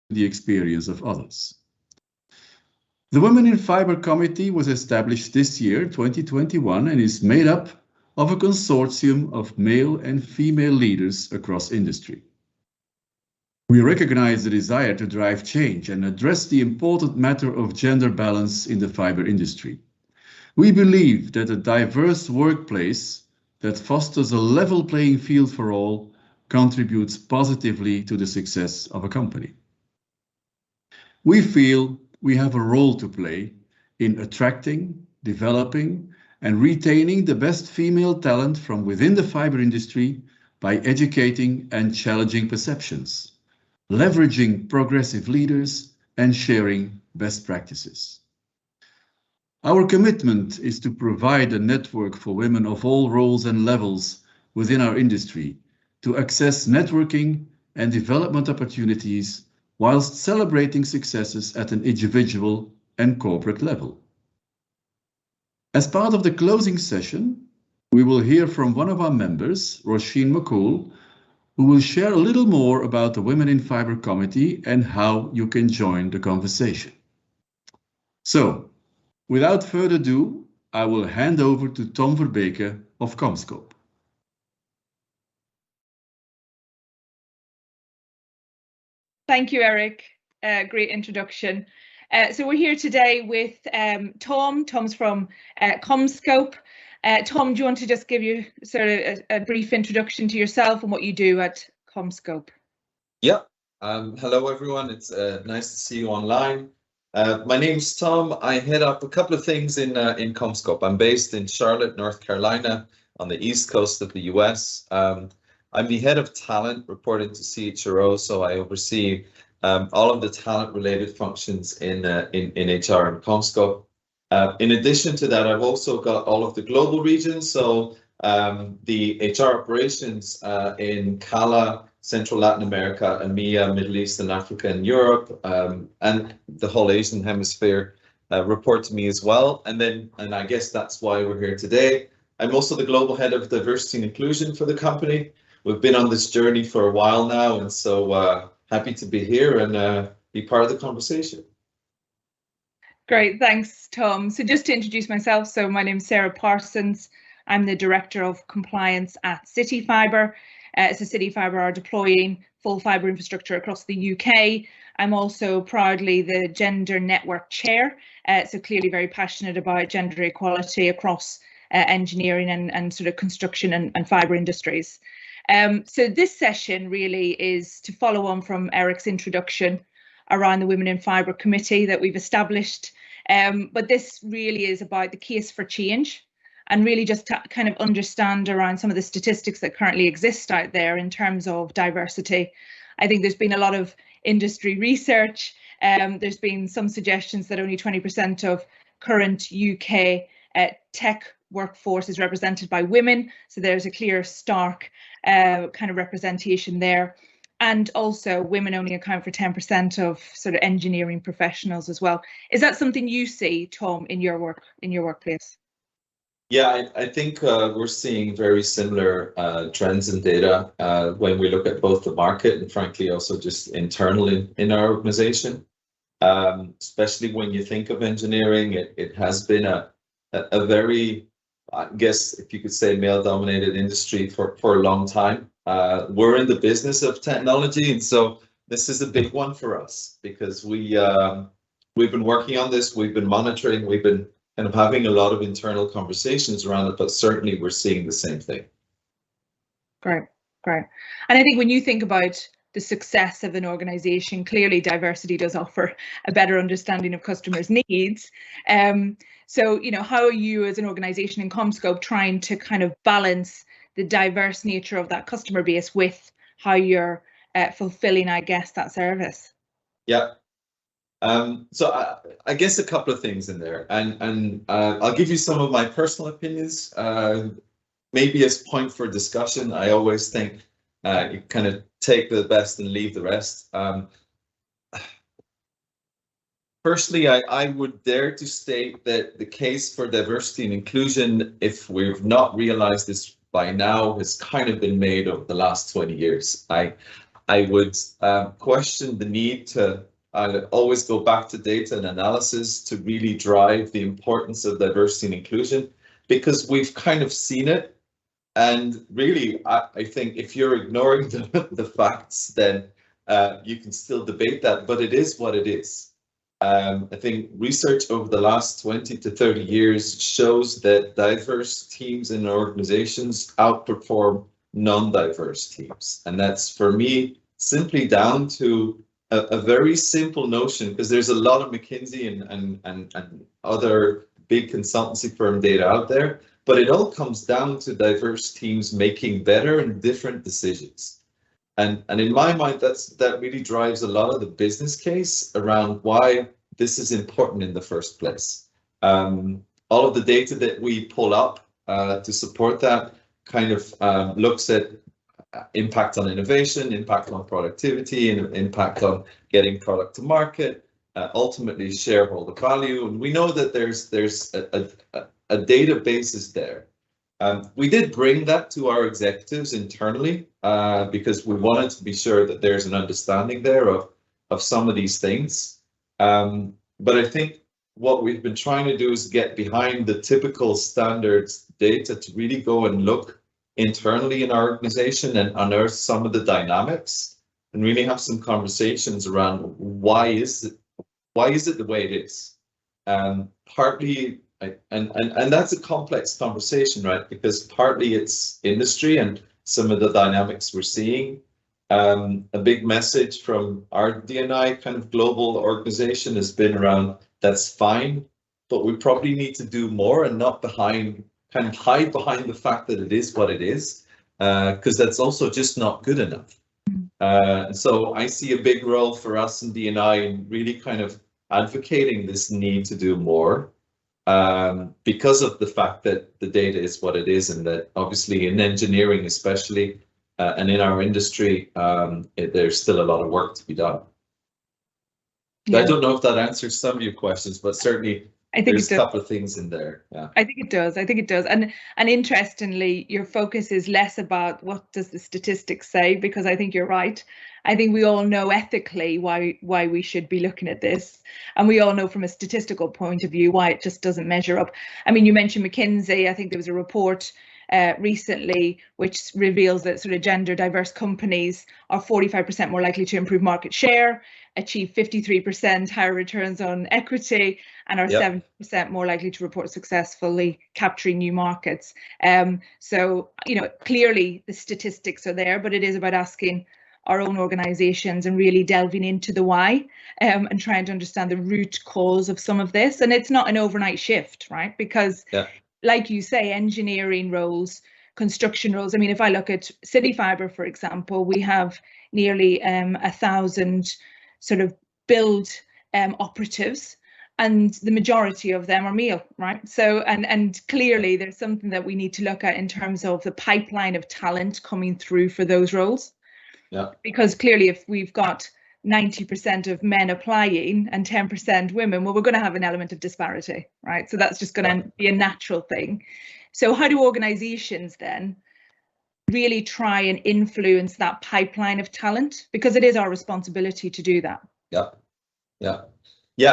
the experience of others. The Women in Fibre Committee was established this year, 2021, and is made up of a consortium of male and female leaders across industry. We recognize the desire to drive change and address the important matter of gender balance in the fiber industry. We believe that a diverse workplace that fosters a level playing field for all contributes positively to the success of a company. We feel we have a role to play in attracting, developing, and retaining the best female talent from within the fiber industry by educating and challenging perceptions, leveraging progressive leaders, and sharing best practices. Our commitment is to provide a network for women of all roles and levels within our industry to access networking and development opportunities whilst celebrating successes at an individual and corporate level. As part of the closing session, we will hear from one of our members, Roisin McCool, who will share a little more about the Women in Fibre Committee and how you can join the conversation. So, without further ado, I will hand over to Tom Verbeke of Comscope. Thank you, Eric. Great introduction. So we're here today with Tom. Tom's from Comscope. Tom, do you want to just give you sort of a brief introduction to yourself and what you do at Comscope? Yeah. Hello, everyone. It's nice to see you online. My name's Tom. I head up a couple of things in Comscope. I'm based in Charlotte, North Carolina, on the east coast of the US. I'm the head of talent reporting to CHRO, so I oversee all of the talent-related functions in HR and Comscope. In addition to that, I've also got all of the global regions, so the HR operations in CALA, Central Latin America, EMEA, Middle East and Africa and Europe, and the whole Asian hemisphere report to me as well. And I guess that's why we're here today. I'm also the global head of diversity and inclusion for the company. We've been on this journey for a while now, and so happy to be here and be part of the conversation. Great, thanks, Tom. So just to introduce myself, so my name's Sarah Parsons. I'm the Director of Compliance at CityFibre. So CityFibre are deploying full fibre infrastructure across the UK. I'm also proudly the Gender Network Chair, so clearly very passionate about gender equality across engineering and sort of construction and fibre industries. So this session really is to follow on from Eric's introduction around the Women in Fibre Committee that we've established. But this really is about the case for change and really just to kind of understand around some of the statistics that currently exist out there in terms of diversity. I think there's been a lot of industry research. There's been some suggestions that only 20% of current UK tech workforce is represented by women. So there's a clear, stark kind of representation there. And also women only account for 10% of sort of engineering professionals as well. Is that something you see, Tom, in your work, in your workplace? Yeah, I think we're seeing very similar trends and data when we look at both the market and frankly also just internally in our organization. Especially when you think of engineering, it has been a very, I guess, if you could say, male-dominated industry for a long time. We're in the business of technology, and so this is a big one for us because we've been working on this, we've been monitoring, we've been kind of having a lot of internal conversations around it, but certainly we're seeing the same thing. Great. And I think when you think about the success of an organization, clearly diversity does offer a better understanding of customers' needs. So, you know, how are you as an organization in Comscope trying to kind of balance the diverse nature of that customer base with how you're fulfilling, I guess, that service? Yeah. So I guess a couple of things in there, and I'll give you some of my personal opinions. Maybe as point for discussion, I always think you kind of take the best and leave the rest. Personally, I would dare to state that the case for diversity and inclusion, if we've not realized this by now, has kind of been made over the last 20 years. I would question the need to always go back to data and analysis to really drive the importance of diversity and inclusion, because we've kind of seen it. And really, I think if you're ignoring the facts, then you can still debate that, but it is what it is. I think research over the last 20 to 30 years shows that diverse teams in organizations outperform non-diverse teams. And that's, for me, simply down to a very simple notion, because there's a lot of McKinsey and other big consultancy firm data out there, but it all comes down to diverse teams making better and different decisions. And in my mind, that really drives a lot of the business case around why this is important in the first place. All of the data that we pull up to support that kind of looks at impact on innovation, impact on productivity, and impact on getting product to market, ultimately shareholder value. And we know that there's a database is there. We did bring that to our executives internally because we wanted to be sure that there's an understanding there of some of these things. But I think what we've been trying to do is get behind the typical standards data to really go and look internally in our organization and unearth some of the dynamics and really have some conversations around why is it the way it is. Partly, and that's a complex conversation, right? Because partly it's industry and some of the dynamics we're seeing. A big message from our D&I kind of global organization has been around, that's fine, but we probably need to do more and not hide behind the fact that it is what it is, because that's also just not good enough. So I see a big role for us in D&I in really kind of advocating this need to do more, because of the fact that the data is what it is, and that obviously in engineering especially, and in our industry, there's still a lot of work to be done. Yeah. I don't know if that answers some of your questions, but certainly I think there's a couple of things in there. Yeah, I think it does. And interestingly, your focus is less about what does the statistics say, because I think you're right. I think we all know ethically why we should be looking at this, and we all know from a statistical point of view why it just doesn't measure up. I mean, you mentioned McKinsey. I think there was a report recently which reveals that sort of gender diverse companies are 45% more likely to improve market share, achieve 53% higher returns on equity, and are 7% more likely to report successfully capturing new markets. So, you know, clearly the statistics are there, but it is about asking our own organizations and really delving into the why, and trying to understand the root cause of some of this. And it's not an overnight shift, right? Because like you say, engineering roles, construction roles. I mean, if I look at CityFibre, for example, we have nearly 1,000 sort of build operatives, and the majority of them are male, right? So, and clearly there's something that we need to look at in terms of the pipeline of talent coming through for those roles. Yeah. Because clearly if we've got 90% of men applying and 10% women, well, we're going to have an element of disparity, right? So that's just going to be a natural thing. So how do organizations then really try and influence that pipeline of talent? Because it is our responsibility to do that. Yeah,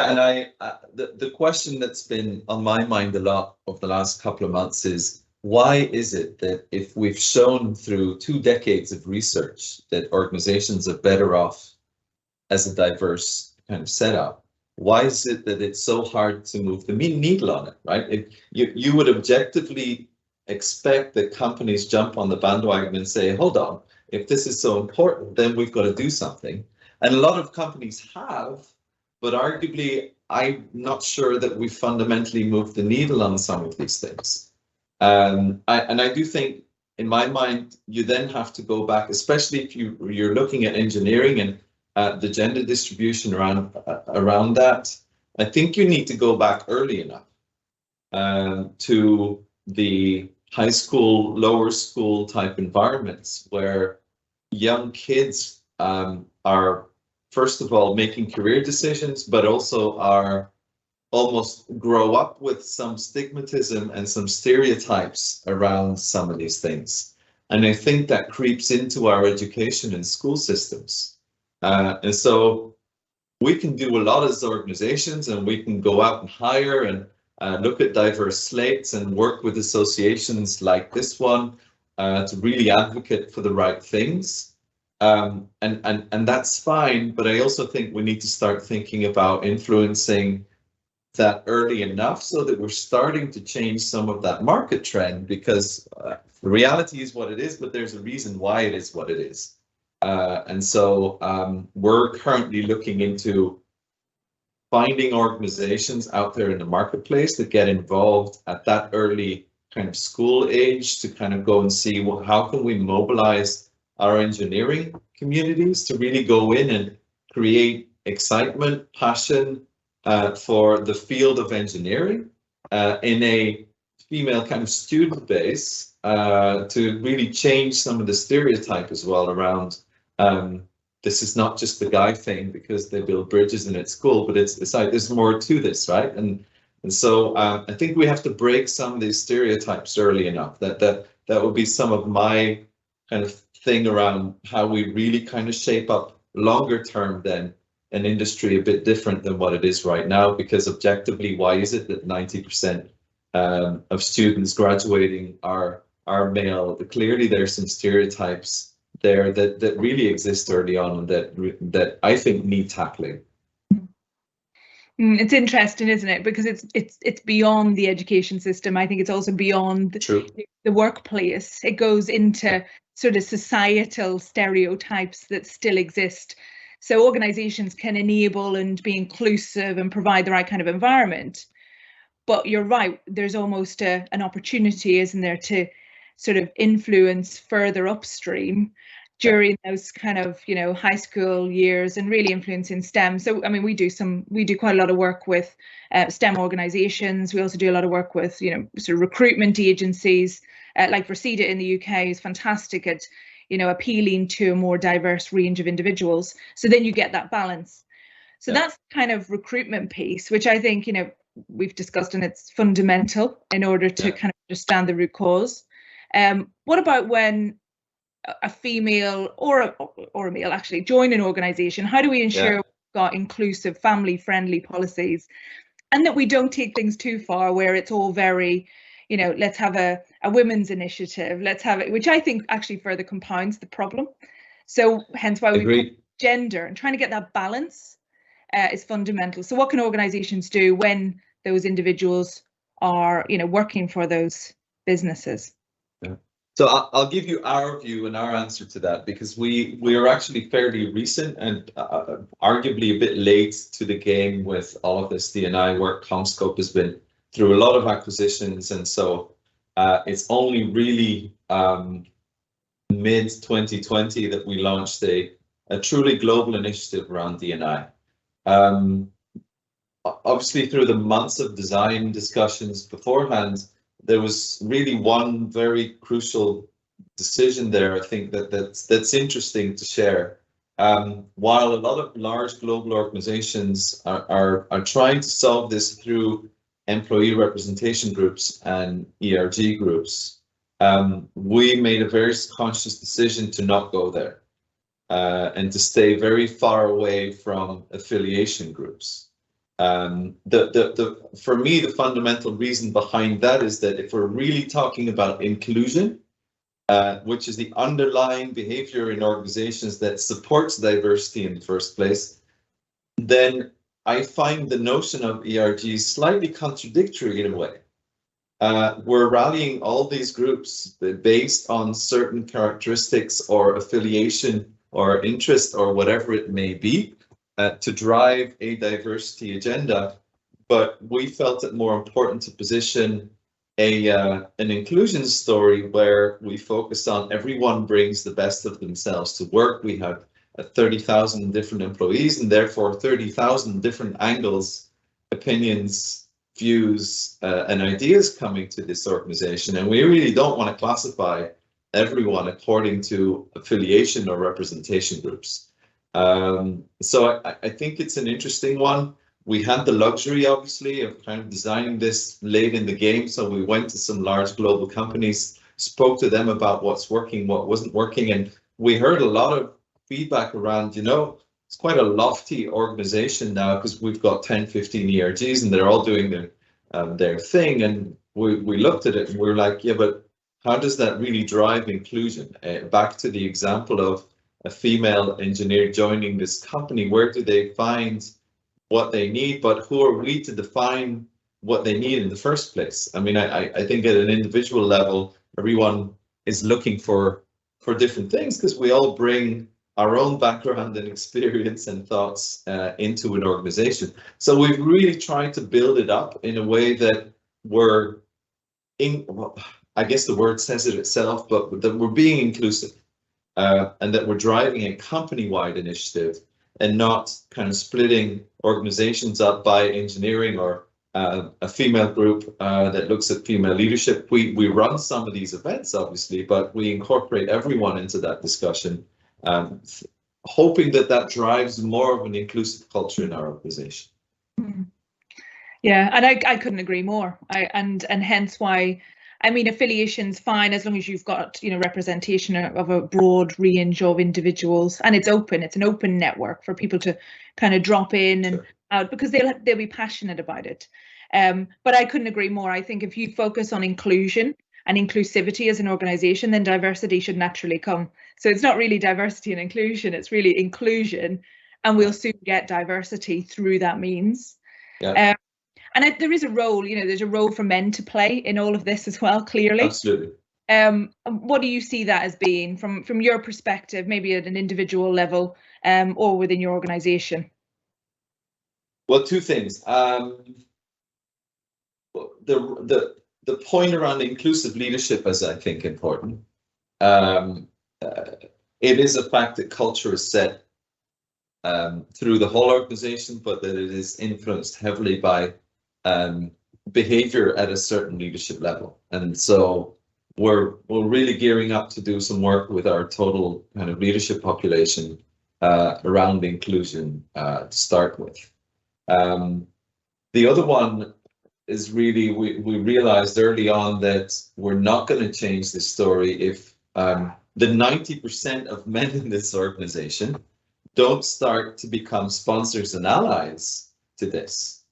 and the question that's been on my mind a lot over the last couple of months is, why is it that if we've shown through 2 decades of research that organizations are better off as a diverse kind of setup, why is it that it's so hard to move the needle on it, right? You would objectively expect that companies jump on the bandwagon and say, hold on, if this is so important, then we've got to do something. And a lot of companies have, but arguably, I'm not sure that we fundamentally moved the needle on some of these things. I do think, in my mind, you then have to go back, especially if you're looking at engineering and the gender distribution around that. I think you need to go back early enough to the high school, lower school type environments where young kids are, first of all, making career decisions, but also are almost grow up with some stigmatism and some stereotypes around some of these things. And I think that creeps into our education and school systems. And so we can do a lot as organizations, and we can go out and hire and look at diverse slates and work with associations like this one to really advocate for the right things. And that's fine, but I also think we need to start thinking about influencing that early enough so that we're starting to change some of that market trend, because the reality is what it is, but there's a reason why it is what it is. And so we're currently looking into finding organizations out there in the marketplace that get involved at that early kind of school age to kind of go and see, well, how can we mobilize our engineering communities to really go in and create excitement, passion for the field of engineering in a female kind of student base to really change some of the stereotype as well around this is not just the guy thing because they build bridges in at school, but it's like there's more to this, right? And so I think we have to break some of these stereotypes early enough. That would be some of my kind of thing around how we really kind of shape up longer term than an industry a bit different than what it is right now. Because objectively, why is it that 90% of students graduating are male? Clearly, there's some stereotypes there that really exist early on and that I think need tackling. It's interesting, isn't it? Because it's beyond the education system. I think it's also beyond the workplace. It goes into sort of societal stereotypes that still exist. So organizations can enable and be inclusive and provide the right kind of environment. But you're right, there's almost an opportunity, isn't there, to sort of influence further upstream during those kind of, you know, high school years and really influencing STEM. So, I mean, we do quite a lot of work with STEM organizations. We also do a lot of work with, you know, sort of recruitment agencies like Reseda in the UK is fantastic at, you know, appealing to a more diverse range of individuals. So then you get that balance. So that's kind of recruitment piece, which I think, you know, we've discussed, and it's fundamental in order to kind of understand the root cause. What about when a female or a male actually join an organization? How do we ensure we've got inclusive, family-friendly policies, and that we don't take things too far where it's all very, you know, let's have a women's initiative, let's have it, which I think actually further compounds the problem. So hence why we put gender, and trying to get that balance is fundamental. So what can organizations do when those individuals are, you know, working for those businesses? So I'll give you our view and our answer to that, because we are actually fairly recent and arguably a bit late to the game with all of this D&I work. CommScope has been through a lot of acquisitions, and so it's only really mid 2020 that we launched a truly global initiative around D&I. Obviously, through the months of design discussions beforehand, there was really one very crucial decision there, I think, that's interesting to share. While a lot of large global organizations are trying to solve this through employee representation groups and ERG groups, we made a very conscious decision to not go there and to stay very far away from affiliation groups. For me, the fundamental reason behind that is that if we're really talking about inclusion, which is the underlying behavior in organizations that supports diversity in the first place, then I find the notion of ERG slightly contradictory in a way. We're rallying all these groups based on certain characteristics or affiliation or interest or whatever it may be, to drive a diversity agenda, but we felt it more important to position an inclusion story where we focus on everyone brings the best of themselves to work. We have 30,000 different employees, and therefore 30,000 different angles, opinions, views, and ideas coming to this organization, and we really don't want to classify everyone according to affiliation or representation groups. So I think it's an interesting one. We had the luxury, obviously, of kind of designing this late in the game. So we went to some large global companies spoke to them about what's working, what wasn't working, and we heard a lot of feedback around, it's quite a lofty organization now because we've got 10, 15 ERGs and they're all doing their thing. And we looked at it and we're like, yeah, but how does that really drive inclusion? Back to the example of a female engineer joining this company, where do they find what they need, but who are we to define what they need in the first place? I mean, I think at an individual level, everyone is looking for different things because we all bring our own background and experience and thoughts into an organization. So we've really tried to build it up in a way that we're I guess the word says it itself, but that we're being inclusive and that we're driving a company-wide initiative and not kind of splitting organizations up by engineering or a female group that looks at female leadership. We run some of these events, obviously, but we incorporate everyone into that discussion, hoping that drives more of an inclusive culture in our organization. Yeah, and I couldn't agree more. And hence why, I mean, affiliation's fine as long as you've got, representation of a broad range of individuals, and it's open. It's an open network for people to kind of drop in and out because they'll be passionate about it. But I couldn't agree more. I think if you focus on inclusion and inclusivity as an organization, then diversity should naturally come. So it's not really diversity and inclusion, it's really inclusion, and we'll soon get diversity through that means. Yeah. And there is a role, there's a role for men to play in all of this as well, clearly. Absolutely. What do you see that as being from your perspective, maybe at an individual level or within your organization? Well, two things. The point around inclusive leadership is, I think, important. It is a fact that culture is set through the whole organization, but that it is influenced heavily by behavior at a certain leadership level. And so we're really gearing up to do some work with our total kind of leadership population around inclusion to start with. The other one is really, we realized early on that we're not going to change this story if the 90% of men in this organization don't start to become sponsors and allies to this.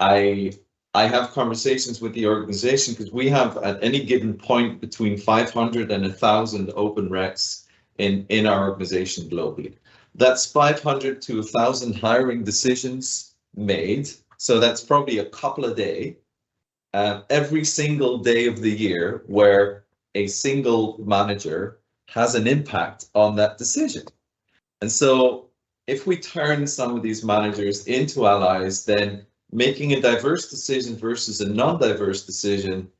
I have conversations with the organization because we have at any given point between 500 and 1,000 open recs in our organization globally. That's 500 to 1,000 hiring decisions made. So that's probably a couple a day, every single day of the year where a single manager has an impact on that decision. And so if we turn some of these managers into allies, then making a diverse decision versus a non-diverse decision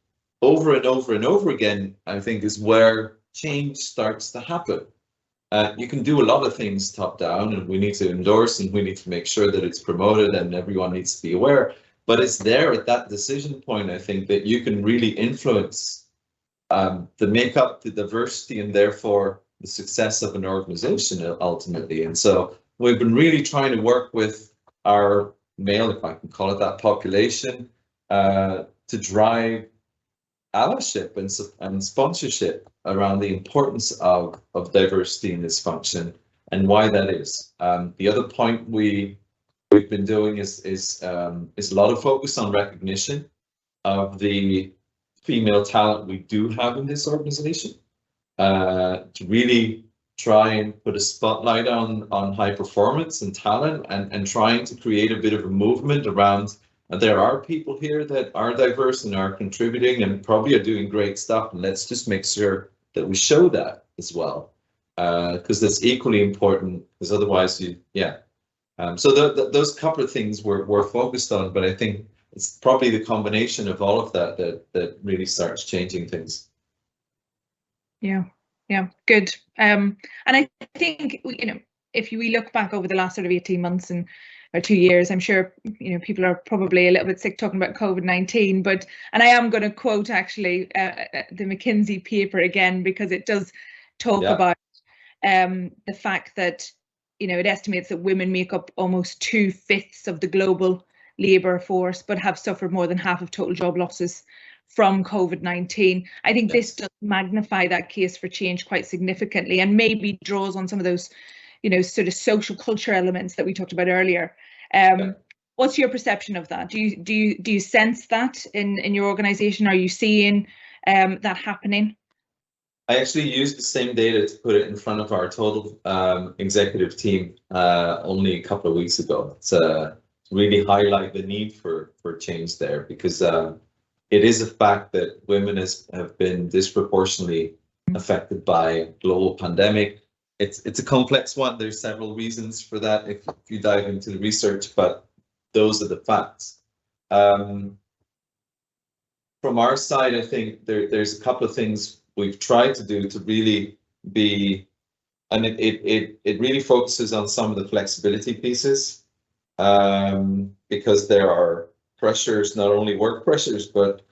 over and over and over again, I think is where change starts to happen. You can do a lot of things top down, and we need to endorse and we need to make sure that it's promoted and everyone needs to be aware. But it's there at that decision point, I think, that you can really influence the makeup, the diversity, and therefore the success of an organization ultimately. And so we've been really trying to work with our male, if I can call it that, population to drive allyship and sponsorship around the importance of diversity in this function and why that is. The other point we've been doing is a lot of focus on recognition of the female talent we do have in this organization, to really try and put a spotlight on high performance and talent and trying to create a bit of a movement around. There are people here that are diverse and are contributing and probably are doing great stuff, and let's just make sure that we show that as well, because that's equally important, because otherwise so those couple of things we're focused on, but I think it's probably the combination of all of that really starts changing things. Yeah, good. And I think, if we look back over the last sort of 18 months or 2 years, I'm sure, people are probably a little bit sick talking about COVID-19, and I am going to quote actually the McKinsey paper again, because it does talk about the fact that, it estimates that women make up almost 2/5 of the global labour force, but have suffered more than half of total job losses from COVID-19. I think this does magnify that case for change quite significantly, and maybe draws on some of those, sort of social culture elements that we talked about earlier. What's your perception of that? Do you sense that in your organisation? Are you seeing that happening? I actually used the same data to put it in front of our total executive team only a couple of weeks ago. To really highlight the need for change there, because it is a fact that women have been disproportionately affected by global pandemic. It's a complex one. There's several reasons for that if you dive into the research, but those are the facts. From our side, I think there's a couple of things we've tried to do to really be, and it really focuses on some of the flexibility pieces, because there are pressures, not only work pressures, but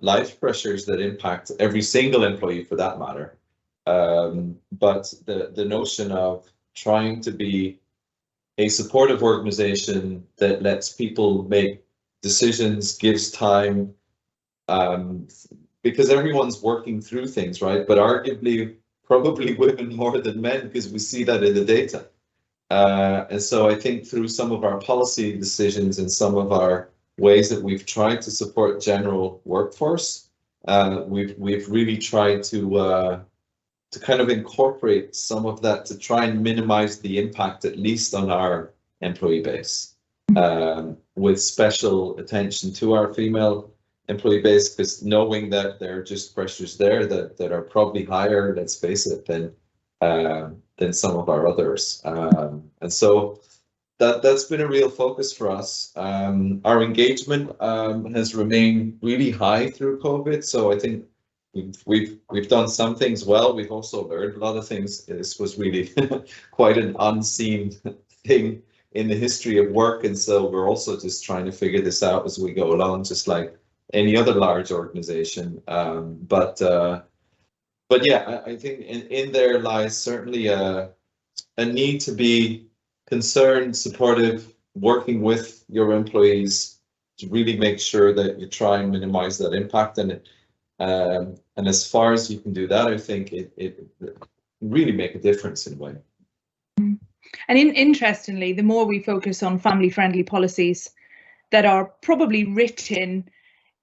life pressures that impact every single employee for that matter. But the notion of trying to be a supportive organization that lets people make decisions, gives time, because everyone's working through things, right? But arguably, probably women more than men, because we see that in the data. And so I think through some of our policy decisions and some of our ways that we've tried to support general workforce, we've really tried to kind of incorporate some of that to try and minimize the impact, at least on our employee base, with special attention to our female employee base, because knowing that there are just pressures there that are probably higher, let's face it, than some of our others. And so that's been a real focus for us. Our engagement has remained really high through COVID. So I think we've done some things well. We've also learned a lot of things. This was really quite an unseen thing in the history of work. And so we're also just trying to figure this out as we go along, just like any other large organization. But yeah, I think in there lies certainly a need to be concerned, supportive, working with your employees to really make sure that you try and minimize that impact. And as far as you can do that, I think it really make a difference in a way. And interestingly, the more we focus on family-friendly policies that are probably written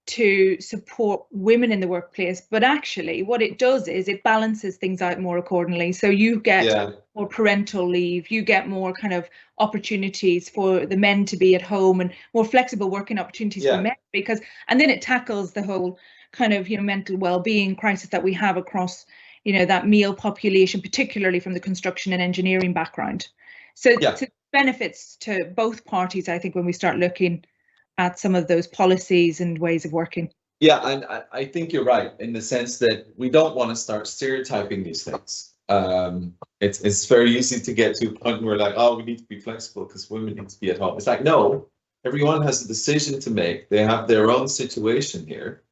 to support women in the workplace, but actually what it does is it balances things out more accordingly. So you get more parental leave, you get more kind of opportunities for the men to be at home, and more flexible working opportunities for men, and then it tackles the whole kind of mental well-being crisis that we have across that male population, particularly from the construction and engineering background. So benefits to both parties, I think, when we start looking at some of those policies and ways of working. Yeah, and I think you're right in the sense that we don't want to start stereotyping these things. It's very easy to get to a point where like, oh, we need to be flexible because women need to be at home. It's like, no, everyone has a decision to make. They have their own situation here.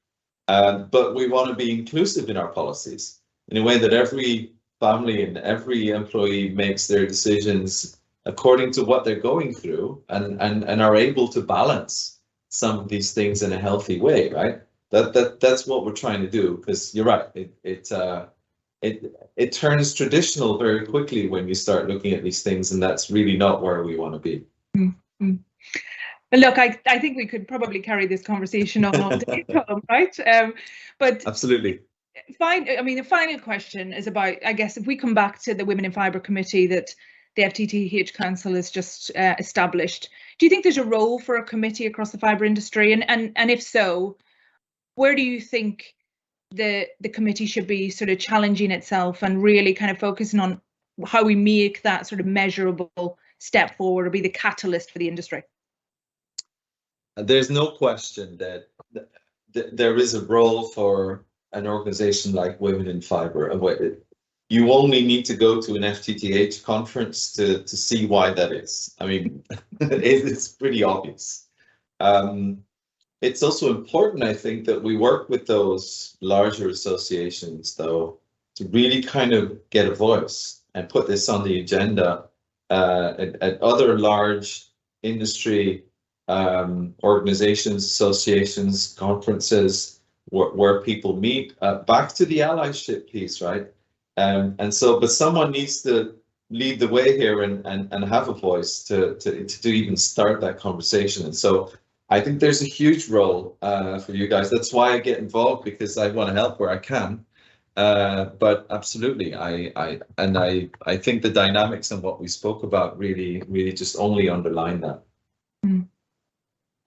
But we want to be inclusive in our policies in a way that every family and every employee makes their decisions according to what they're going through and are able to balance some of these things in a healthy way, right? That's what we're trying to do, because you're right, it turns traditional very quickly when you start looking at these things, and that's really not where we want to be. Mm-hmm. Look, I think we could probably carry this conversation on all day, right? But absolutely. The final question is about, I guess, if we come back to the Women in Fibre Committee that the FTTH Council has just established, do you think there's a role for a committee across the fibre industry? And if so, where do you think the committee should be sort of challenging itself and really kind of focusing on how we make that sort of measurable step forward or be the catalyst for the industry? There's no question that there is a role for an organization like Women in Fibre. You only need to go to an FTTH conference to see why that is. I mean, it's pretty obvious. It's also important, I think, that we work with those larger associations, though, to really kind of get a voice and put this on the agenda at other large industry organizations, associations, conferences, where people meet. Back to the allyship piece, right? And so, but someone needs to lead the way here and have a voice to even start that conversation. And so I think there's a huge role for you guys. That's why I get involved, because I want to help where I can. But absolutely, I think the dynamics and what we spoke about really just only underline that.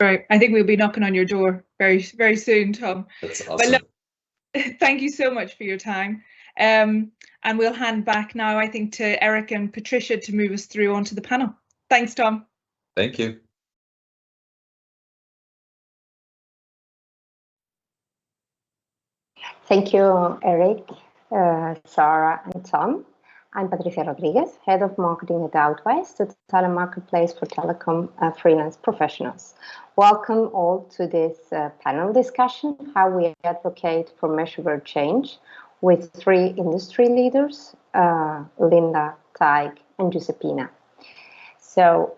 Right. I think we'll be knocking on your door very, very soon, Tom. That's awesome. But look, thank you so much for your time. And we'll hand back now, I think, to Eric and Patricia to move us through onto the panel. Thanks, Tom. Thank you. Thank you, Eric, Sarah, and Tom. I'm Patricia Rodriguez, Head of Marketing at Outvise, the talent marketplace for telecom freelance professionals. Welcome all to this panel discussion, how we advocate for measurable change, with 3 industry leaders, Linda, Tig, and Giuseppina. So,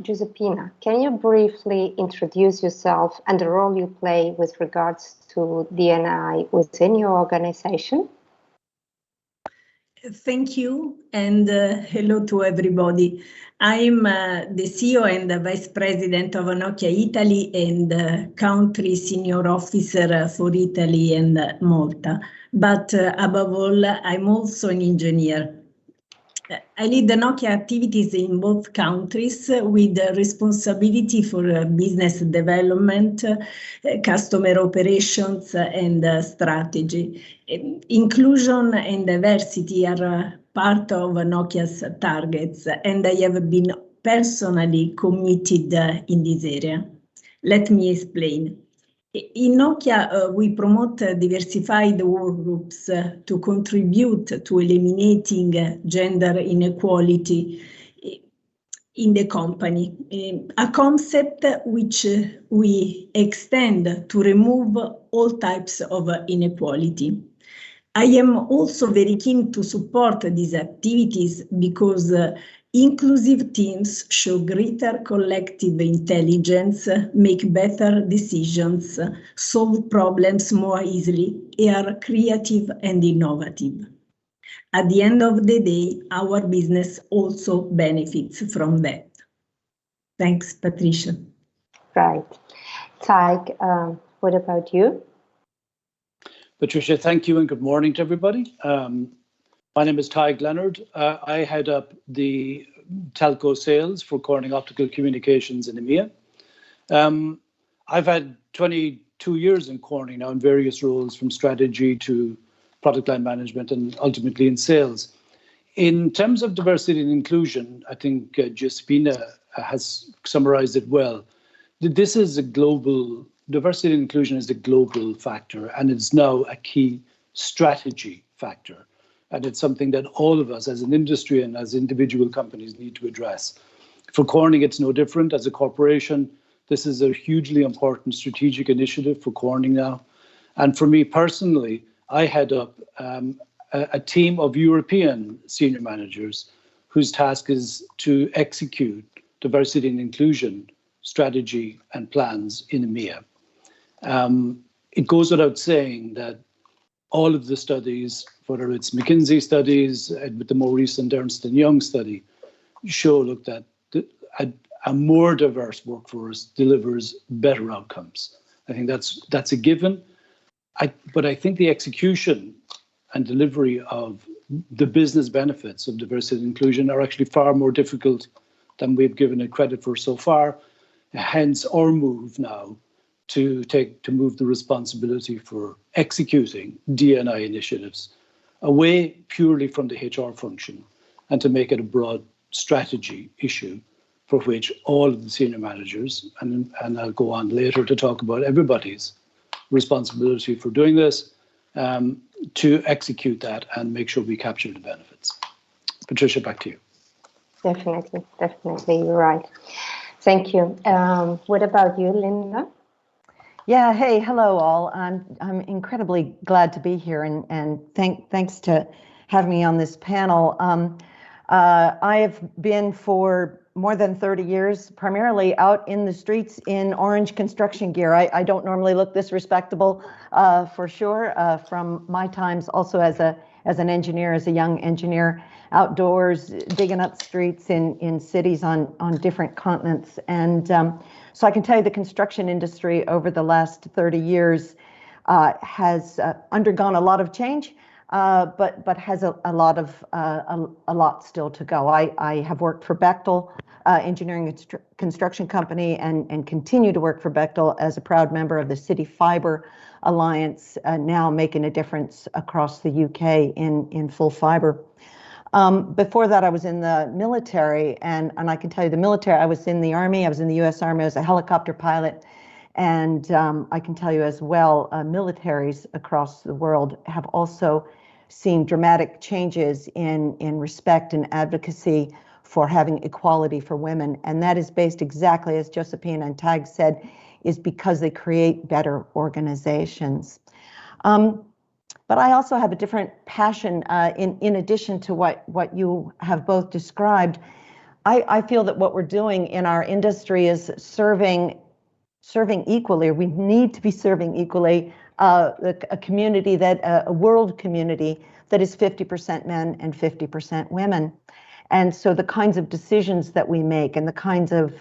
Giuseppina, can you briefly introduce yourself and the role you play with regards to D&I within your organization? Thank you, and hello to everybody. I'm the CEO and the Vice President of Nokia Italy and Country Senior Officer for Italy and Malta. But above all, I'm also an engineer. I lead the Nokia activities in both countries with responsibility for business development, customer operations, and strategy. Inclusion and diversity are part of Nokia's targets, and I have been personally committed in this area. Let me explain. In Nokia, we promote diversified work groups to contribute to eliminating gender inequality in the company, a concept which we extend to remove all types of inequality. I am also very keen to support these activities because inclusive teams show greater collective intelligence, make better decisions, solve problems more easily, and are creative and innovative. At the end of the day, our business also benefits from that. Thanks, Patricia. Right. Tig, what about you? Patricia, thank you and good morning to everybody. My name is Tig Leonard. I head up the telco sales for Corning Optical Communications in EMEA. I've had 22 years in Corning now in various roles, from strategy to product line management and ultimately in sales. In terms of diversity and inclusion, I think Giuseppina has summarized it well. This is a global, diversity and inclusion is a global factor, and it's now a key strategy factor. And it's something that all of us as an industry and as individual companies need to address. For Corning, it's no different. As a corporation, this is a hugely important strategic initiative for Corning now. And for me personally, I head up a team of European senior managers whose task is to execute diversity and inclusion strategy and plans in EMEA. It goes without saying that all of the studies, whether it's McKinsey studies, with the more recent Ernst & Young study, show that a more diverse workforce delivers better outcomes. I think that's a given. But I think the execution and delivery of the business benefits of diversity and inclusion are actually far more difficult than we've given it credit for so far. Hence our move now to move the responsibility for executing D&I initiatives away purely from the HR function and to make it a broad strategy issue for which all of the senior managers, and I'll go on later to talk about everybody's responsibility for doing this, to execute that and make sure we capture the benefits. Patricia, back to you. Definitely, you're right. Thank you. What about you, Linda? Yeah, hey, hello all. I'm incredibly glad to be here, and thanks to having me on this panel. I have been for more than 30 years, primarily out in the streets in orange construction gear. I don't normally look this respectable, for sure, from my times also as an engineer, as a young engineer, outdoors, digging up streets in cities on different continents. And so I can tell you the construction industry over the last 30 years has undergone a lot of change, but has a lot still to go. I have worked for Bechtel Engineering and Construction Company and continue to work for Bechtel as a proud member of the City Fibre Alliance, now making a difference across the UK in full fibre. Before that, I was in the military, and I can tell you the military, I was in the Army, I was in the US Army, I was a helicopter pilot, and I can tell you as well, militaries across the world have also seen dramatic changes in respect and advocacy for having equality for women. And that is based exactly, as Josephine and Tag said, is because they create better organizations. But I also have a different passion in addition to what you have both described. I feel that what we're doing in our industry is serving equally, or we need to be serving equally a community a world community that is 50% men and 50% women. And so the kinds of decisions that we make and the kinds of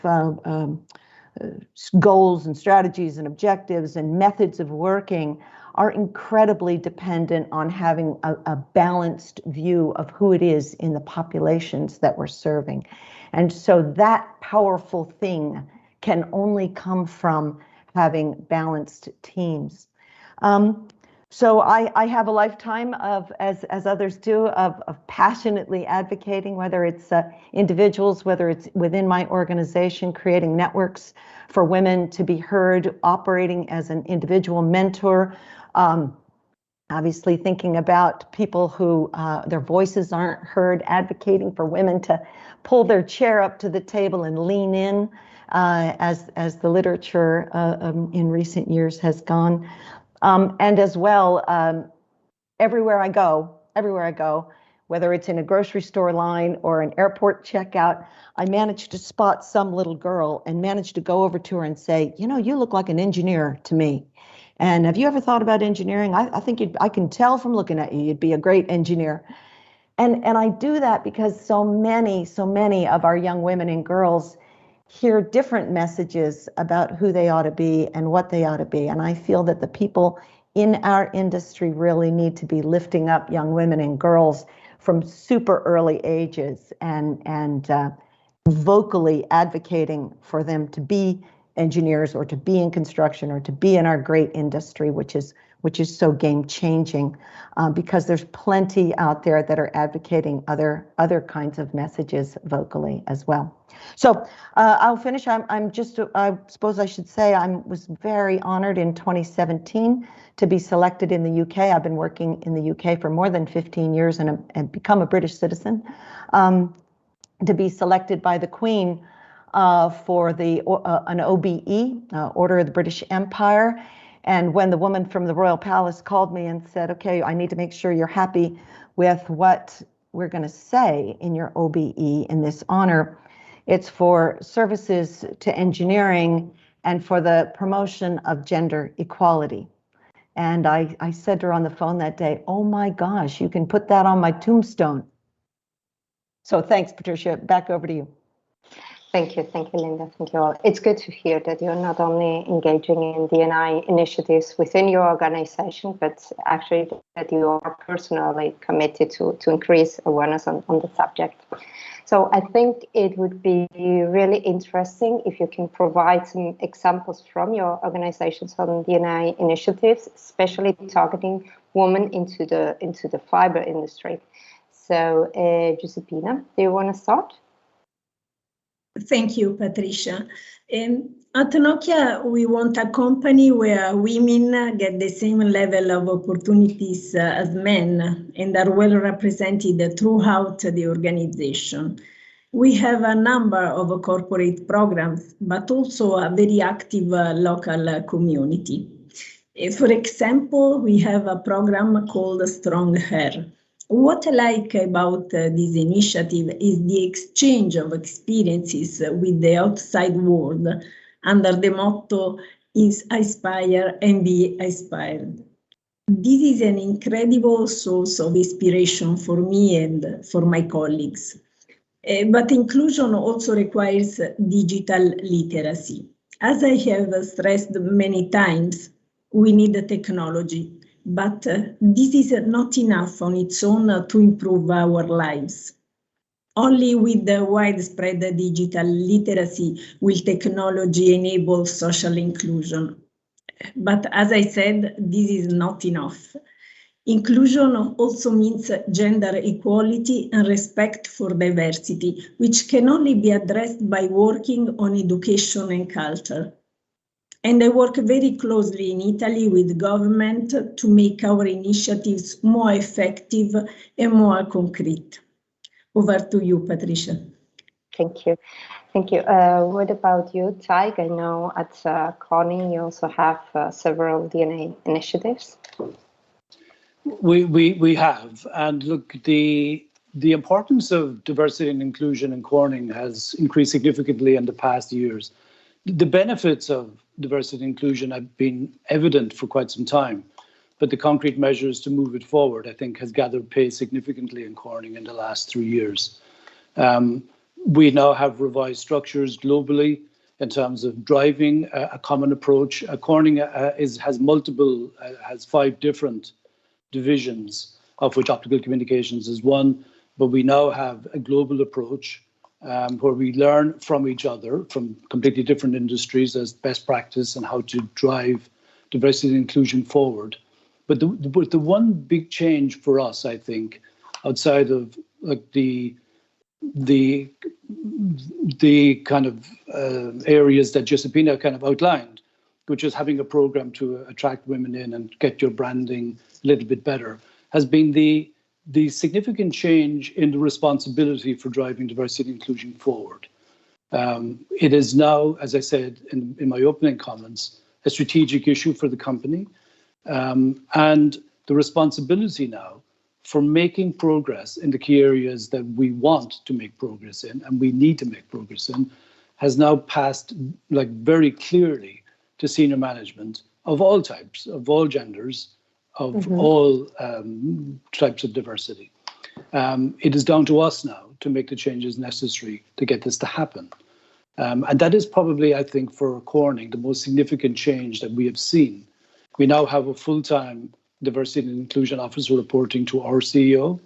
goals and strategies and objectives and methods of working are incredibly dependent on having a balanced view of who it is in the populations that we're serving. And so that powerful thing can only come from having balanced teams. So I have a lifetime of, as others do, of passionately advocating, whether it's individuals, whether it's within my organization, creating networks for women to be heard, operating as an individual mentor, obviously thinking about people who their voices aren't heard, advocating for women to pull their chair up to the table and lean in, as the literature in recent years has gone. And as well, everywhere I go, whether it's in a grocery store line or an airport checkout, I managed to spot some little girl and managed to go over to her and say, you know, you look like an engineer to me. And have you ever thought about engineering? I think I can tell from looking at you, you'd be a great engineer. And I do that because so many of our young women and girls hear different messages about who they ought to be and what they ought to be. And I feel that the people in our industry really need to be lifting up young women and girls from super early ages and vocally advocating for them to be engineers or to be in construction or to be in our great industry, which is so game changing, because there's plenty out there that are advocating other kinds of messages vocally as well. So I'll finish. I suppose I should say I was very honored in 2017 to be selected in the UK. I've been working in the UK for more than 15 years and become a British citizen, to be selected by the Queen for an OBE, Order of the British Empire. And when the woman from the Royal Palace called me and said, okay, I need to make sure you're happy with what we're going to say in your OBE in this honor, it's for services to engineering and for the promotion of gender equality. And I said to her on the phone that day, oh my gosh, you can put that on my tombstone. So thanks, Patricia. Back over to you. Thank you, Linda. Thank you all. It's good to hear that you're not only engaging in D&I initiatives within your organization, but actually that you are personally committed to increase awareness on the subject. So I think it would be really interesting if you can provide some examples from your organizations on D&I initiatives, especially targeting women into the fiber industry. So, Giuseppina, do you want to start? Thank you, Patricia. At Nokia, we want a company where women get the same level of opportunities as men and are well represented throughout the organization. We have a number of corporate programs, but also a very active local community. For example, we have a program called Strong Hair. What I like about this initiative is the exchange of experiences with the outside world under the motto is Inspire and Be Inspired. This is an incredible source of inspiration for me and for my colleagues. But inclusion also requires digital literacy. As I have stressed many times, we need the technology. But this is not enough on its own to improve our lives. Only with the widespread digital literacy will technology enable social inclusion. But as I said, this is not enough. Inclusion also means gender equality and respect for diversity, which can only be addressed by working on education and culture. And I work very closely in Italy with government to make our initiatives more effective and more concrete. Over to you, Patricia. Thank you. Thank you. What about you, Tig? I know at Corning you also have several DNA initiatives. We have, and look, the importance of diversity and inclusion in Corning has increased significantly in the past years. The benefits of diversity and inclusion have been evident for quite some time, but the concrete measures to move it forward, I think, has gathered pace significantly in Corning in the last 3 years. We now have revised structures globally in terms of driving a common approach. Corning has 5 different divisions, of which optical communications is one, but we now have a global approach where we learn from each other, from completely different industries as best practice and how to drive diversity and inclusion forward. But the one big change for us, I think, outside of like the kind of areas that Giuseppina kind of outlined, which is having a program to attract women in and get your branding a little bit better, has been the significant change in the responsibility for driving diversity and inclusion forward. It is now, as I said in my opening comments, a strategic issue for the company, and the responsibility now for making progress in the key areas that we want to make progress in and we need to make progress in has now passed like very clearly to senior management of all types, of all genders, of all types of diversity. It is down to us now to make the changes necessary to get this to happen. And that is probably, I think, for Corning, the most significant change that we have seen. We now have a full-time diversity and inclusion officer reporting to our CEO,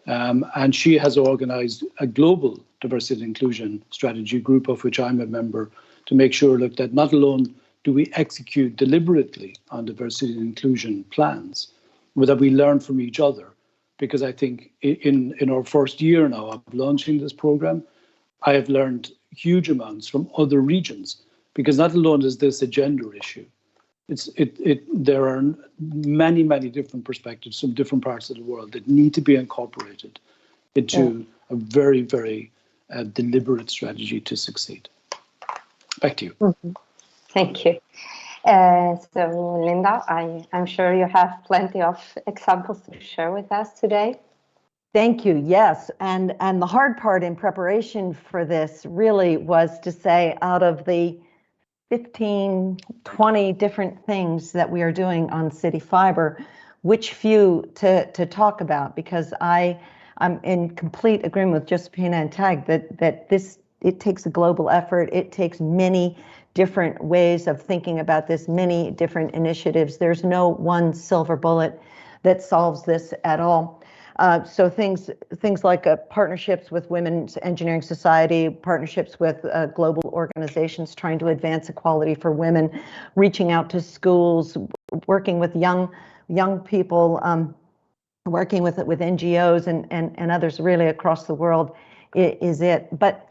and she has organized a global diversity and inclusion strategy group, of which I'm a member, to make sure that not alone do we execute deliberately on diversity and inclusion plans, but that we learn from each other. Because I think in our first year now of launching this program, I have learned huge amounts from other regions, because not alone is this a gender issue. There are many different perspectives from different parts of the world that need to be incorporated into a very, very deliberate strategy to succeed. Back to you. Thank you. So, Linda, I'm sure you have plenty of examples to share with us today. Thank you. Yes, and the hard part in preparation for this really was to say, out of the 15, 20 different things that we are doing on City Fibre, which few to talk about, because I'm in complete agreement with Giuseppina and Tag that it takes a global effort. It takes many different ways of thinking about this, many different initiatives. There's no one silver bullet that solves this at all. So things like partnerships with Women's Engineering Society, partnerships with global organizations trying to advance equality for women, reaching out to schools, working with young people, working with NGOs and others really across the world is it. But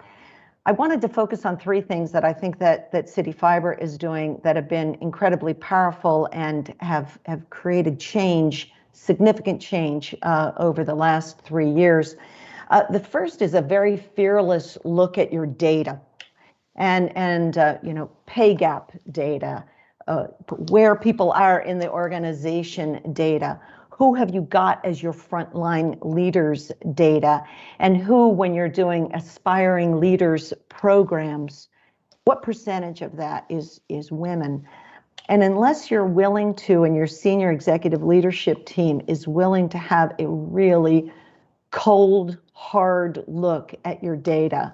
I wanted to focus on 3 things that I think that City Fibre is doing that have been incredibly powerful and have created change, significant change over the last 3 years. The first is a very fearless look at your data and pay gap data, where people are in the organization data, who have you got as your frontline leaders data, and who, when you're doing aspiring leaders programs, what percentage of that is women? And unless you're willing to, and your senior executive leadership team is willing to have a really cold, hard look at your data,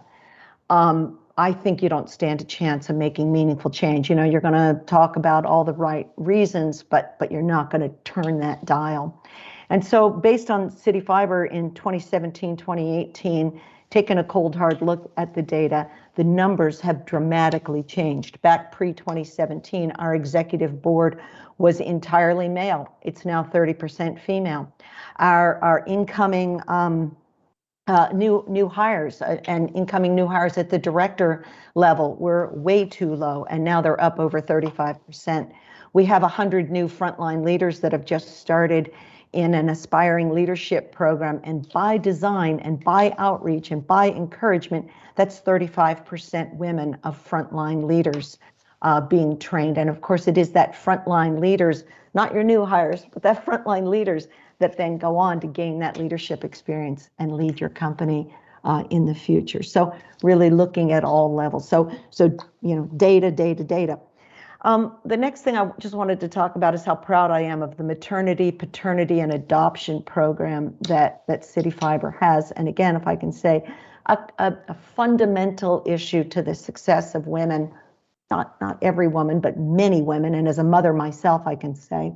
I think you don't stand a chance of making meaningful change. You know, you're going to talk about all the right reasons, but you're not going to turn that dial. And so based on City Fibre in 2017, 2018, taking a cold, hard look at the data, the numbers have dramatically changed. Back pre-2017, our executive board was entirely male. It's now 30% female. Our incoming new hires and incoming new hires at the director level were way too low, and now they're up over 35%. We have 100 new frontline leaders that have just started in an aspiring leadership program, and by design and by outreach and by encouragement, that's 35% women of frontline leaders being trained. And of course, it is that frontline leaders, not your new hires, but that frontline leaders that then go on to gain that leadership experience and lead your company in the future. So really looking at all levels. So you know, data. The next thing I just wanted to talk about is how proud I am of the maternity, paternity, and adoption program that City Fibre has. And again, if I can say, a fundamental issue to the success of women, not every woman, but many women, and as a mother myself, I can say,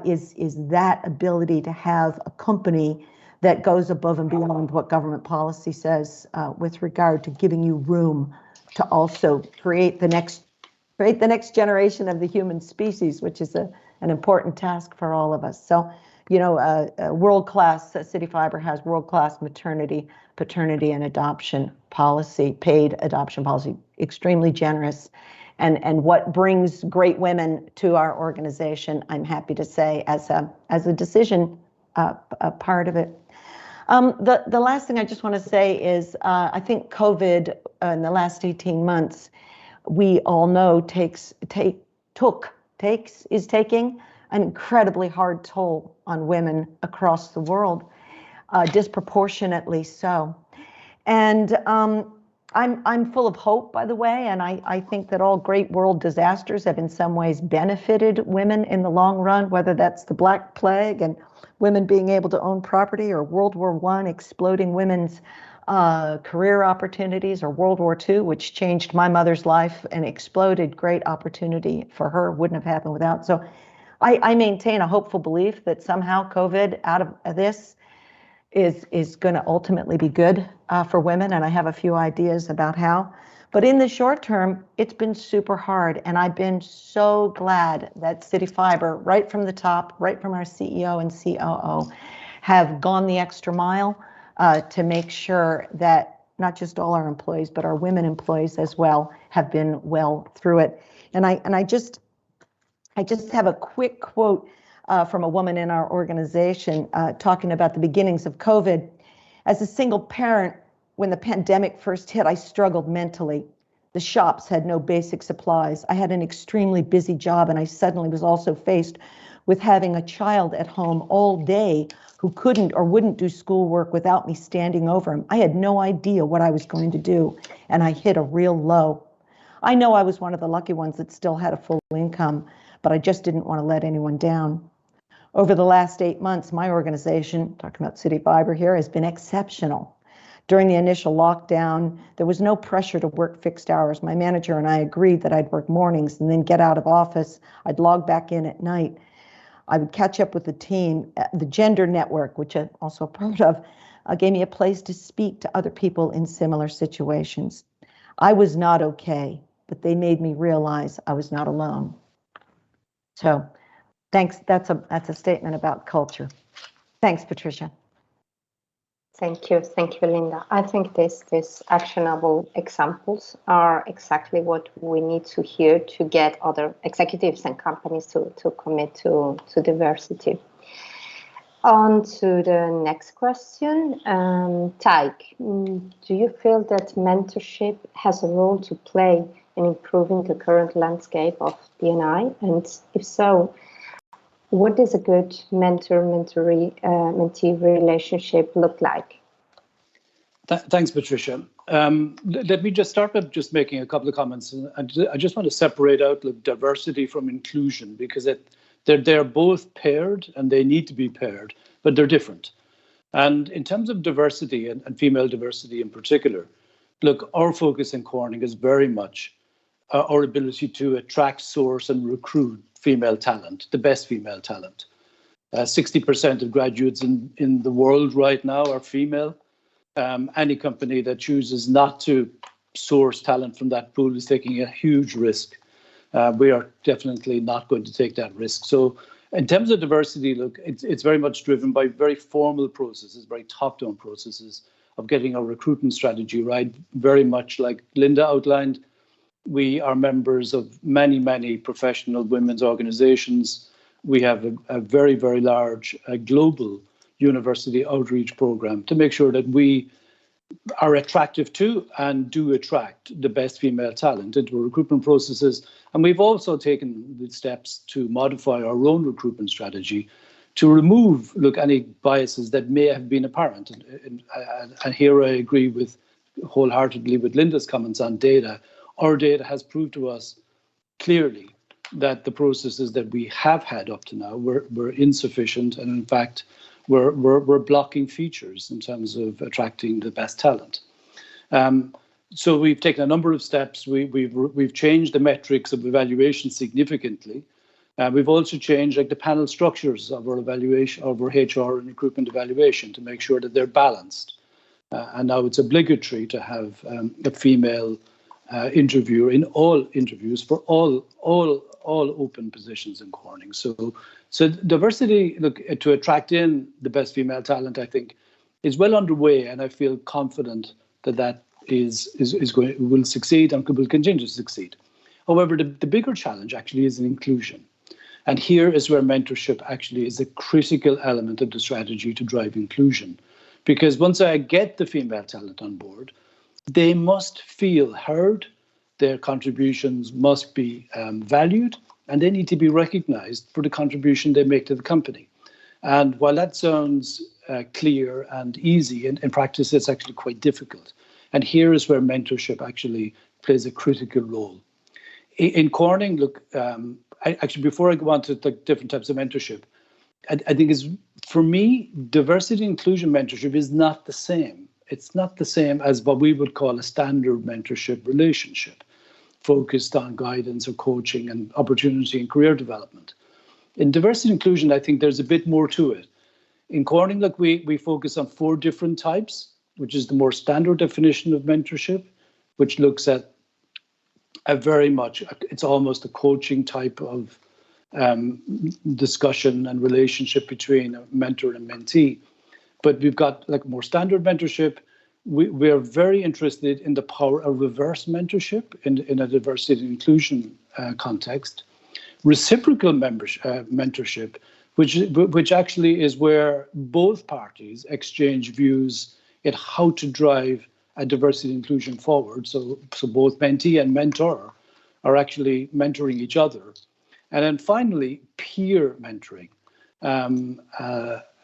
is that ability to have a company that goes above and beyond what government policy says with regard to giving you room to also create the next generation of the human species, which is an important task for all of us. So, you know, world-class, City Fibre has world-class maternity, paternity, and adoption policy, paid adoption policy, extremely generous. And what brings great women to our organization, I'm happy to say, as a decision a part of it. The last thing I just want to say is I think COVID in the last 18 months, we all know is taking an incredibly hard toll on women across the world, disproportionately so. And I'm full of hope, by the way, and I think that all great world disasters have in some ways benefited women in the long run, whether that's the Black Plague and women being able to own property, or World War I exploding women's career opportunities, or World War II, which changed my mother's life and exploded great opportunity for her, wouldn't have happened without. So I maintain a hopeful belief that somehow COVID out of this is going to ultimately be good for women, and I have a few ideas about how. But in the short term, it's been super hard, and I've been so glad that City Fibre, right from the top, right from our CEO and COO, have gone the extra mile to make sure that not just all our employees, but our women employees as well, have been well through it. And I just have a quick quote from a woman in our organization talking about the beginnings of COVID. As a single parent, when the pandemic first hit, I struggled mentally. The shops had no basic supplies. I had an extremely busy job, and I suddenly was also faced with having a child at home all day who couldn't or wouldn't do schoolwork without me standing over him. I had no idea what I was going to do, and I hit a real low. I know I was one of the lucky ones that still had a full income, but I just didn't want to let anyone down. Over the last 8 months, my organization, talking about City Fibre here, has been exceptional. During the initial lockdown, there was no pressure to work fixed hours. My manager and I agreed that I'd work mornings and then get out of office. I'd log back in at night. I would catch up with the team. The Gender Network, which I'm also a part of, gave me a place to speak to other people in similar situations. I was not okay, but they made me realize I was not alone. So thanks. That's a statement about culture. Thanks, Patricia. Thank you, Linda. I think these actionable examples are exactly what we need to hear to get other executives and companies to commit to diversity. On to the next question. Taig, do you feel that mentorship has a role to play in improving the current landscape of D&I? And if so, What does a good mentee relationship look like? Thanks, Patricia. Let me just start by just making a couple of comments. I just want to separate out diversity from inclusion, because they're both paired and they need to be paired, but they're different. And in terms of diversity and female diversity in particular, look, our focus in Corning is very much our ability to attract, source and recruit female talent, the best female talent. 60% of graduates in the world right now are female. Any company that chooses not to source talent from that pool is taking a huge risk. We are definitely not going to take that risk. So in terms of diversity, look, it's very much driven by very formal processes, very top-down processes of getting our recruitment strategy right. Very much like Linda outlined, we are members of many, many professional women's organizations. We have a very, very large global university outreach program to make sure that we are attractive to and do attract the best female talent into recruitment processes. And we've also taken the steps to modify our own recruitment strategy to remove, any biases that may have been apparent. And here I agree wholeheartedly with Linda's comments on data. Our data has proved to us clearly that the processes that we have had up to now were insufficient, and in fact, we're blocking features in terms of attracting the best talent. So we've taken a number of steps. We've changed the metrics of evaluation significantly. We've also changed the panel structures of our evaluation, of our HR and recruitment evaluation, to make sure that they're balanced. And now it's obligatory to have a female interviewer in all interviews for all open positions in Corning. So diversity, to attract in the best female talent, I think, is well underway, and I feel confident that will succeed and will continue to succeed. However, the bigger challenge actually is in inclusion, and here is where mentorship actually is a critical element of the strategy to drive inclusion, because once I get the female talent on board, they must feel heard, their contributions must be valued, and they need to be recognized for the contribution they make to the company. And while that sounds clear and easy, in practice it's actually quite difficult. And here is where mentorship actually plays a critical role. In Corning, look, actually before I go on to the different types of mentorship, I think for me, diversity inclusion mentorship is not the same. It's not the same as what we would call a standard mentorship relationship, focused on guidance or coaching and opportunity and career development. In diversity inclusion, I think there's a bit more to it. In Corning, look, we focus on 4 different types, which is the more standard definition of mentorship, which looks at it's almost a coaching type of discussion and relationship between a mentor and mentee. But we've got more standard mentorship. We're very interested in the power of reverse mentorship in a diversity and inclusion context. Reciprocal mentorship, which actually is where both parties exchange views at how to drive a diversity and inclusion forward. So both mentee and mentor are actually mentoring each other. And then finally, peer mentoring.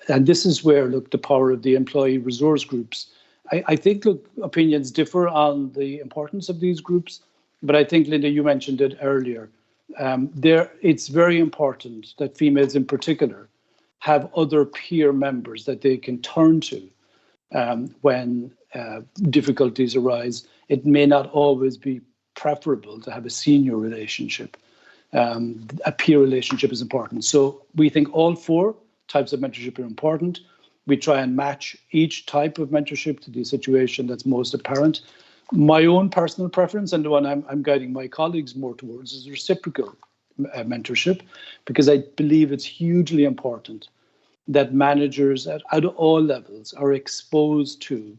And this is where, the power of the employee resource groups. I think, opinions differ on the importance of these groups, but I think, Linda, you mentioned it earlier. It's very important that females in particular have other peer members that they can turn to when difficulties arise. It may not always be preferable to have a senior relationship. A peer relationship is important. So we think all 4 types of mentorship are important. We try and match each type of mentorship to the situation that's most apparent. My own personal preference, and the one I'm guiding my colleagues more towards, is reciprocal mentorship, because I believe it's hugely important that managers at all levels are exposed to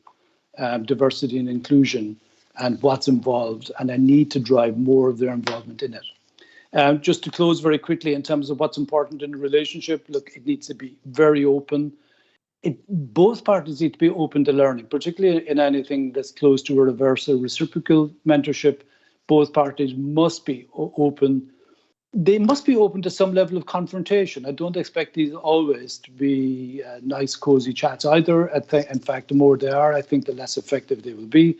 diversity and inclusion and what's involved, and I need to drive more of their involvement in it. Just to close very quickly in terms of what's important in a relationship, look, it needs to be very open. Both parties need to be open to learning, particularly in anything that's close to a reverse or reciprocal mentorship. Both parties must be open they must be open to some level of confrontation. I don't expect these always to be nice, cozy chats either. In fact, the more they are, I think the less effective they will be.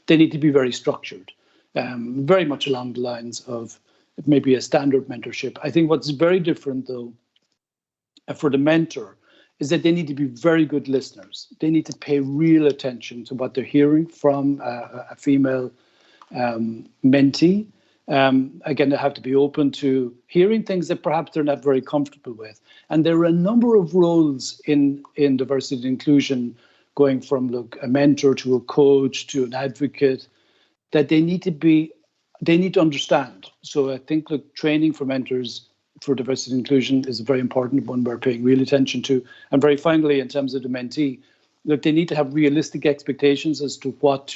They need to be very structured, very much along the lines of maybe a standard mentorship. I think what's very different, though, for the mentor is that they need to be very good listeners. They need to pay real attention to what they're hearing from a female mentee. Again, they have to be open to hearing things that perhaps they're not very comfortable with. And there are a number of roles in diversity and inclusion, going from a mentor to a coach to an advocate, that they need to understand. So I think training for mentors for diversity and inclusion is a very important one we're paying real attention to. And very finally, in terms of the mentee, they need to have realistic expectations as to what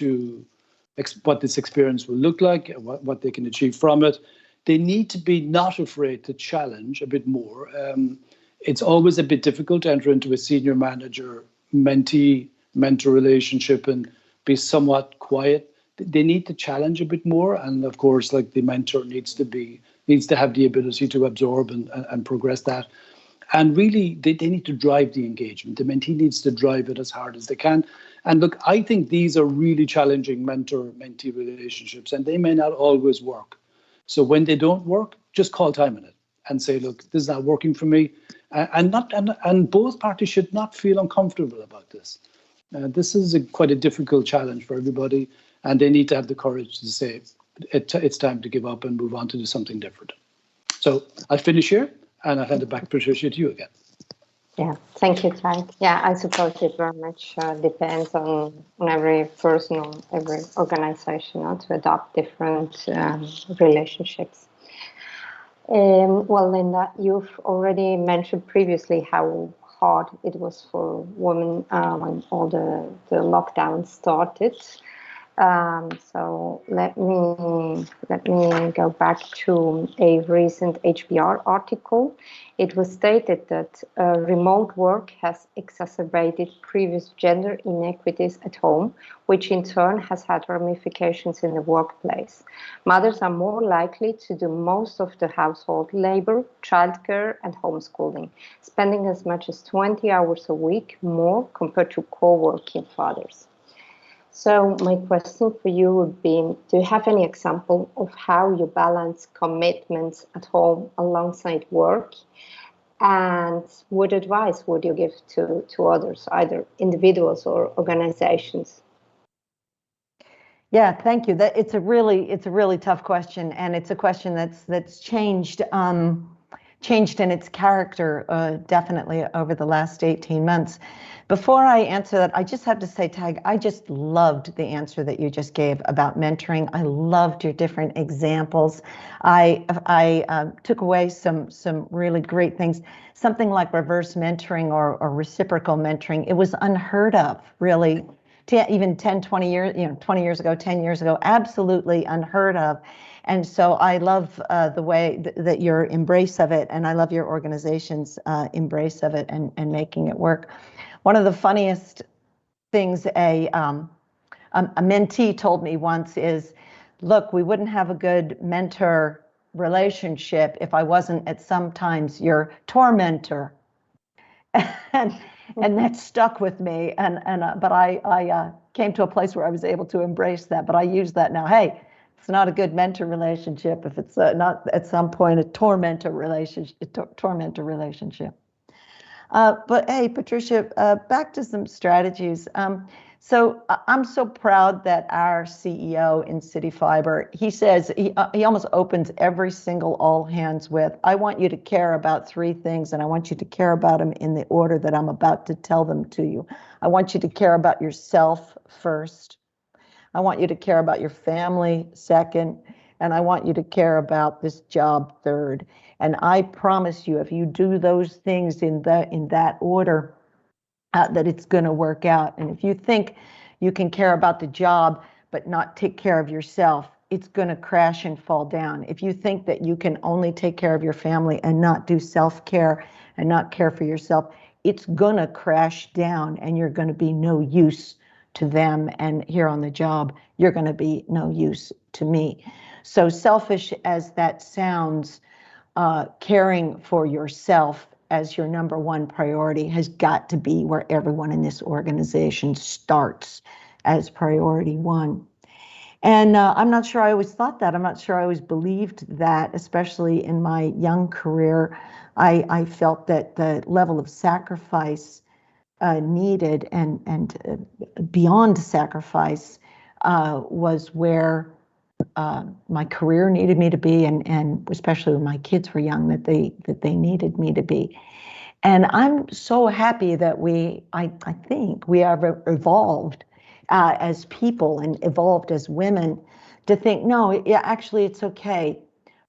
this experience will look like, what they can achieve from it. They need to be not afraid to challenge a bit more. It's always a bit difficult to enter into a senior manager mentee mentor relationship and be somewhat quiet. They need to challenge a bit more, and of course, the mentor needs to have the ability to absorb and progress that. And really, they need to drive the engagement. The mentee needs to drive it as hard as they can. And look, I think these are really challenging mentor-mentee relationships, and they may not always work. So when they don't work, just call time on it and say, look, this is not working for me. And both parties should not feel uncomfortable about this. This is quite a difficult challenge for everybody, and they need to have the courage to say, it's time to give up and move on to do something different. So I'll finish here, and I'll hand it back, Patricia, to you again. Yeah, thank you, Tyke. Yeah, I suppose it very much depends on every person or every organization to adopt different relationships. Well, Linda, you've already mentioned previously how hard it was for women when all the lockdowns started. So let me go back to a recent HBR article. It was stated that remote work has exacerbated previous gender inequities at home, which in turn has had ramifications in the workplace. Mothers are more likely to do most of the household labor, childcare, and homeschooling, spending as much as 20 hours a week more compared to co-working fathers. So my question for you would be, do you have any example of how you balance commitments at home alongside work? And what advice would you give to others, either individuals or organizations? Yeah, thank you. It's a really tough question, and it's a question that's changed in its character definitely over the last 18 months. Before I answer that, I just have to say, Tag, I just loved the answer that you just gave about mentoring. I loved your different examples. I took away some really great things, something like reverse mentoring or reciprocal mentoring. It was unheard of, really, even 20 years ago, 10 years ago, absolutely unheard of. And so I love the way that your embrace of it, and I love your organization's embrace of it and making it work. One of the funniest things a mentee told me once is, look, we wouldn't have a good mentor relationship if I wasn't at sometimes your tormentor. And that stuck with me. But I came to a place where I was able to embrace that. But I use that now. Hey, it's not a good mentor relationship if it's not at some point a tormentor relationship. But hey, Patricia, back to some strategies. So I'm so proud that our CEO in City Fibre, he says, he almost opens every single all hands with, I want you to care about 3 things, and I want you to care about them in the order that I'm about to tell them to you. I want you to care about yourself first. I want you to care about your family second, and I want you to care about this job third. And I promise you, if you do those things in that order, that it's going to work out. And if you think you can care about the job but not take care of yourself, it's going to crash and fall down. If you think that you can only take care of your family and not do self-care and not care for yourself, it's going to crash down, and you're going to be no use to them. And here on the job, you're going to be no use to me. So selfish as that sounds, caring for yourself as your number one priority has got to be where everyone in this organization starts as priority one. And I'm not sure I always thought that. I'm not sure I always believed that, especially in my young career. I felt that the level of sacrifice needed and beyond sacrifice was where my career needed me to be, and especially when my kids were young, that they needed me to be. And I'm so happy that I think we have evolved as people and evolved as women to think, no, actually it's okay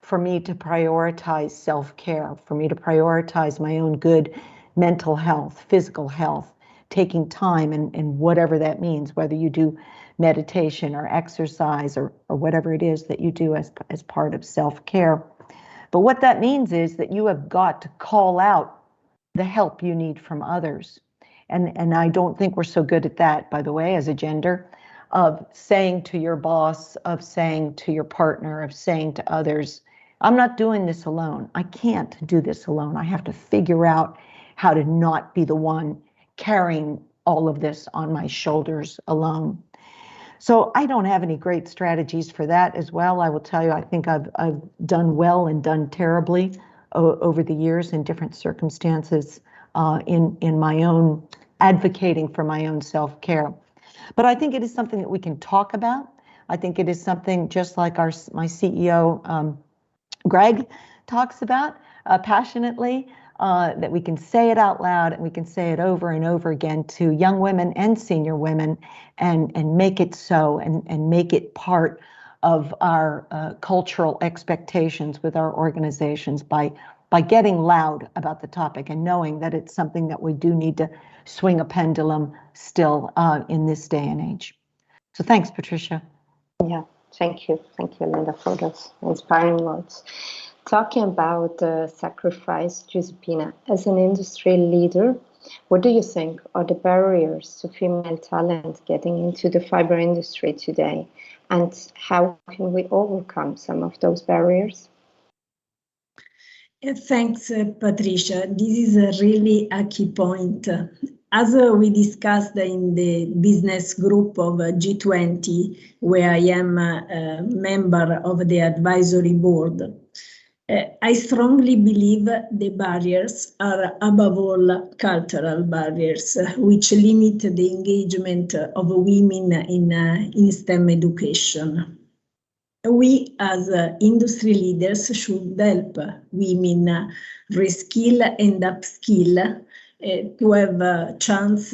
for me to prioritize self-care, for me to prioritize my own good mental health, physical health, taking time and whatever that means, whether you do meditation or exercise or whatever it is that you do as part of self-care. But what that means is that you have got to call out the help you need from others. And I don't think we're so good at that, by the way, as a gender, of saying to your boss, of saying to your partner, of saying to others, I'm not doing this alone. I can't do this alone. I have to figure out how to not be the one carrying all of this on my shoulders alone. So I don't have any great strategies for that as well. I will tell you, I think I've done well and done terribly over the years in different circumstances in my own advocating for my own self-care. But I think it is something that we can talk about. I think it is something just like my CEO, Greg, talks about passionately, that we can say it out loud and we can say it over and over again to young women and senior women and make it so and make it part of our cultural expectations with our organizations by getting loud about the topic and knowing that it's something that we do need to swing a pendulum still in this day and age. So thanks, Patricia. Yeah, thank you. Thank you, Linda, for those inspiring words. Talking about sacrifice, Giuseppina, as an industry leader, what do you think are the barriers to female talent getting into the fiber industry today? And how can we overcome some of those barriers? Thanks, Patricia. This is really a key point. As we discussed in the business group of G20, where I am a member of the advisory board, I strongly believe the barriers are above all cultural barriers, which limit the engagement of women in STEM education. We as industry leaders should help women reskill and upskill to have a chance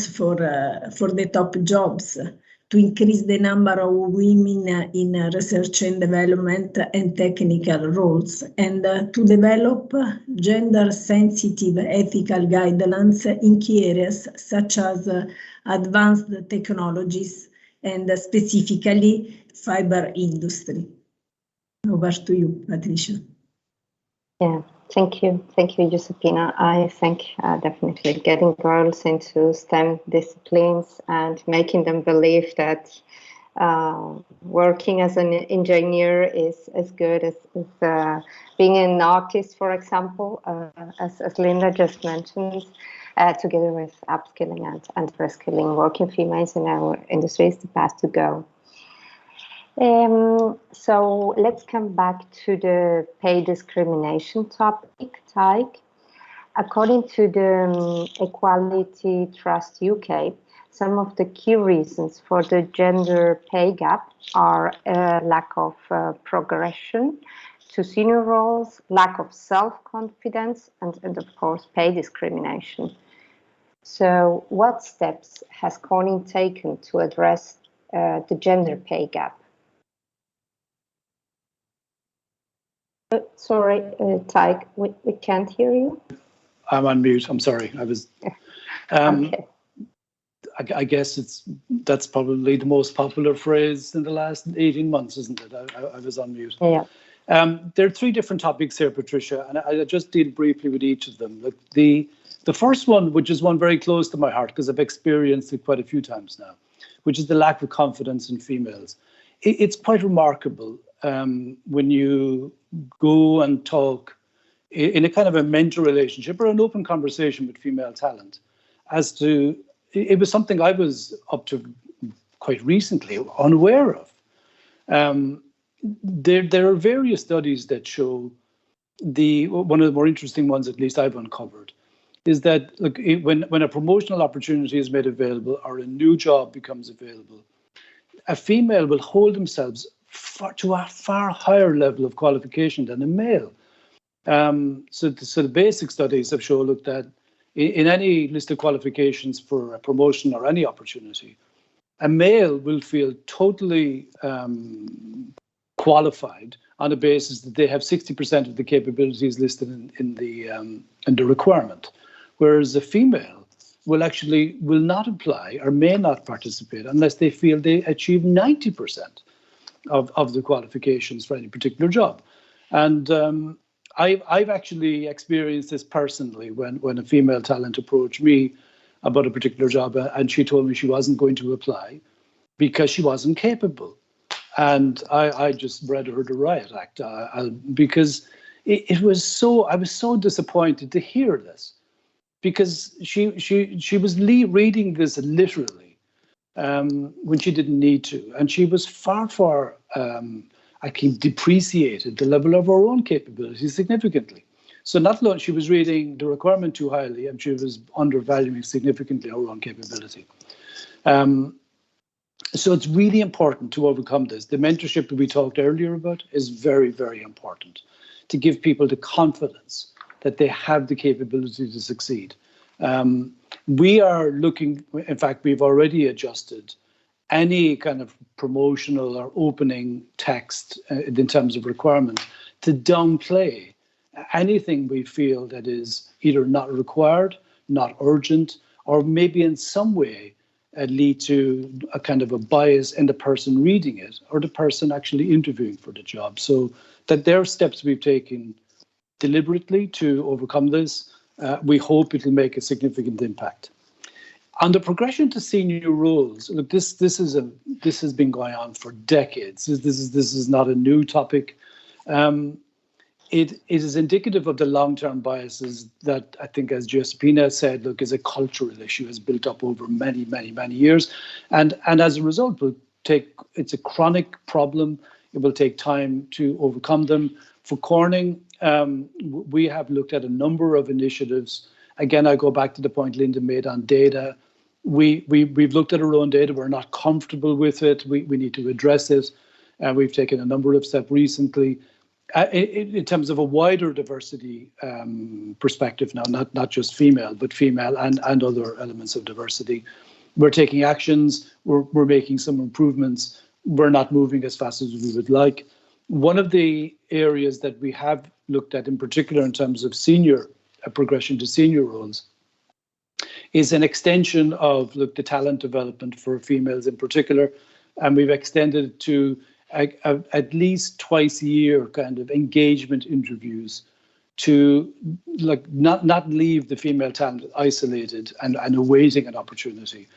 for the top jobs, to increase the number of women in research and development and technical roles, and to develop gender-sensitive ethical guidelines in key areas such as advanced technologies and specifically fiber industry. Over to you, Patricia. Yeah, thank you. Thank you, Giuseppina. I think definitely getting girls into STEM disciplines and making them believe that working as an engineer is as good as being an artist, for example, as Linda just mentioned, together with upskilling and reskilling working females in our industry is the path to go. So let's come back to the pay discrimination topic, Taig. According to the Equality Trust UK, some of the key reasons for the gender pay gap are lack of progression to senior roles, lack of self-confidence, and of course, pay discrimination. So what steps has Corning taken to address the gender pay gap? Sorry, Taig, we can't hear you. I'm on mute. I'm sorry. I was. Okay. I guess that's probably the most popular phrase in the last 18 months, isn't it? I was on mute. Yeah. There are three different topics here, Patricia, and I just deal briefly with each of them. The first one, which is one very close to my heart because I've experienced it quite a few times now, which is the lack of confidence in females. It's quite remarkable when you go and talk in a kind of a mentor relationship or an open conversation with female talent, as to, it was something I was up to quite recently unaware of. There are various studies that show one of the more interesting ones, at least I've uncovered, is that look, when a promotional opportunity is made available or a new job becomes available, a female will hold themselves to a far higher level of qualification than a male. So the basic studies have shown, look, that in any list of qualifications for a promotion or any opportunity, a male will feel totally qualified on the basis that they have 60% of the capabilities listed in the requirement, whereas a female will not apply or may not participate unless they feel they achieve 90% of the qualifications for any particular job. And I've actually experienced this personally when a female talent approached me about a particular job, and she told me she wasn't going to apply because she wasn't capable. And I just read her the riot act because I was so disappointed to hear this, because she was reading this literally when she didn't need to, and she was far depreciated the level of her own capabilities significantly. So not only she was reading the requirement too highly, and she was undervaluing significantly her own capability. So it's really important to overcome this. The mentorship that we talked earlier about is very, very important to give people the confidence that they have the capability to succeed. We are looking, in fact, we've already adjusted any kind of promotional or opening text in terms of requirement to downplay anything we feel that is either not required, not urgent, or maybe in some way lead to a kind of a bias in the person reading it or the person actually interviewing for the job. So that there are steps we've taken deliberately to overcome this. We hope it will make a significant impact. On the progression to senior roles, look, this has been going on for decades. This is not a new topic. It is indicative of the long-term biases that I think, as Josephina said, look, is a cultural issue, has built up over many years, and as a result, it's a chronic problem. It will take time to overcome them. For Corning, we have looked at a number of initiatives. Again, I go back to the point Linda made on data. We've looked at our own data. We're not comfortable with it. We need to address it. We've taken a number of steps recently. In terms of a wider diversity perspective now, not just female, but female and other elements of diversity. We're taking actions, we're making some improvements. We're not moving as fast as we would like. One of the areas that we have looked at in particular in terms of progression to senior roles is an extension of the talent development for females in particular, and we've extended it to at least twice a year kind of engagement interviews to not leave the female talent isolated and awaiting an opportunity,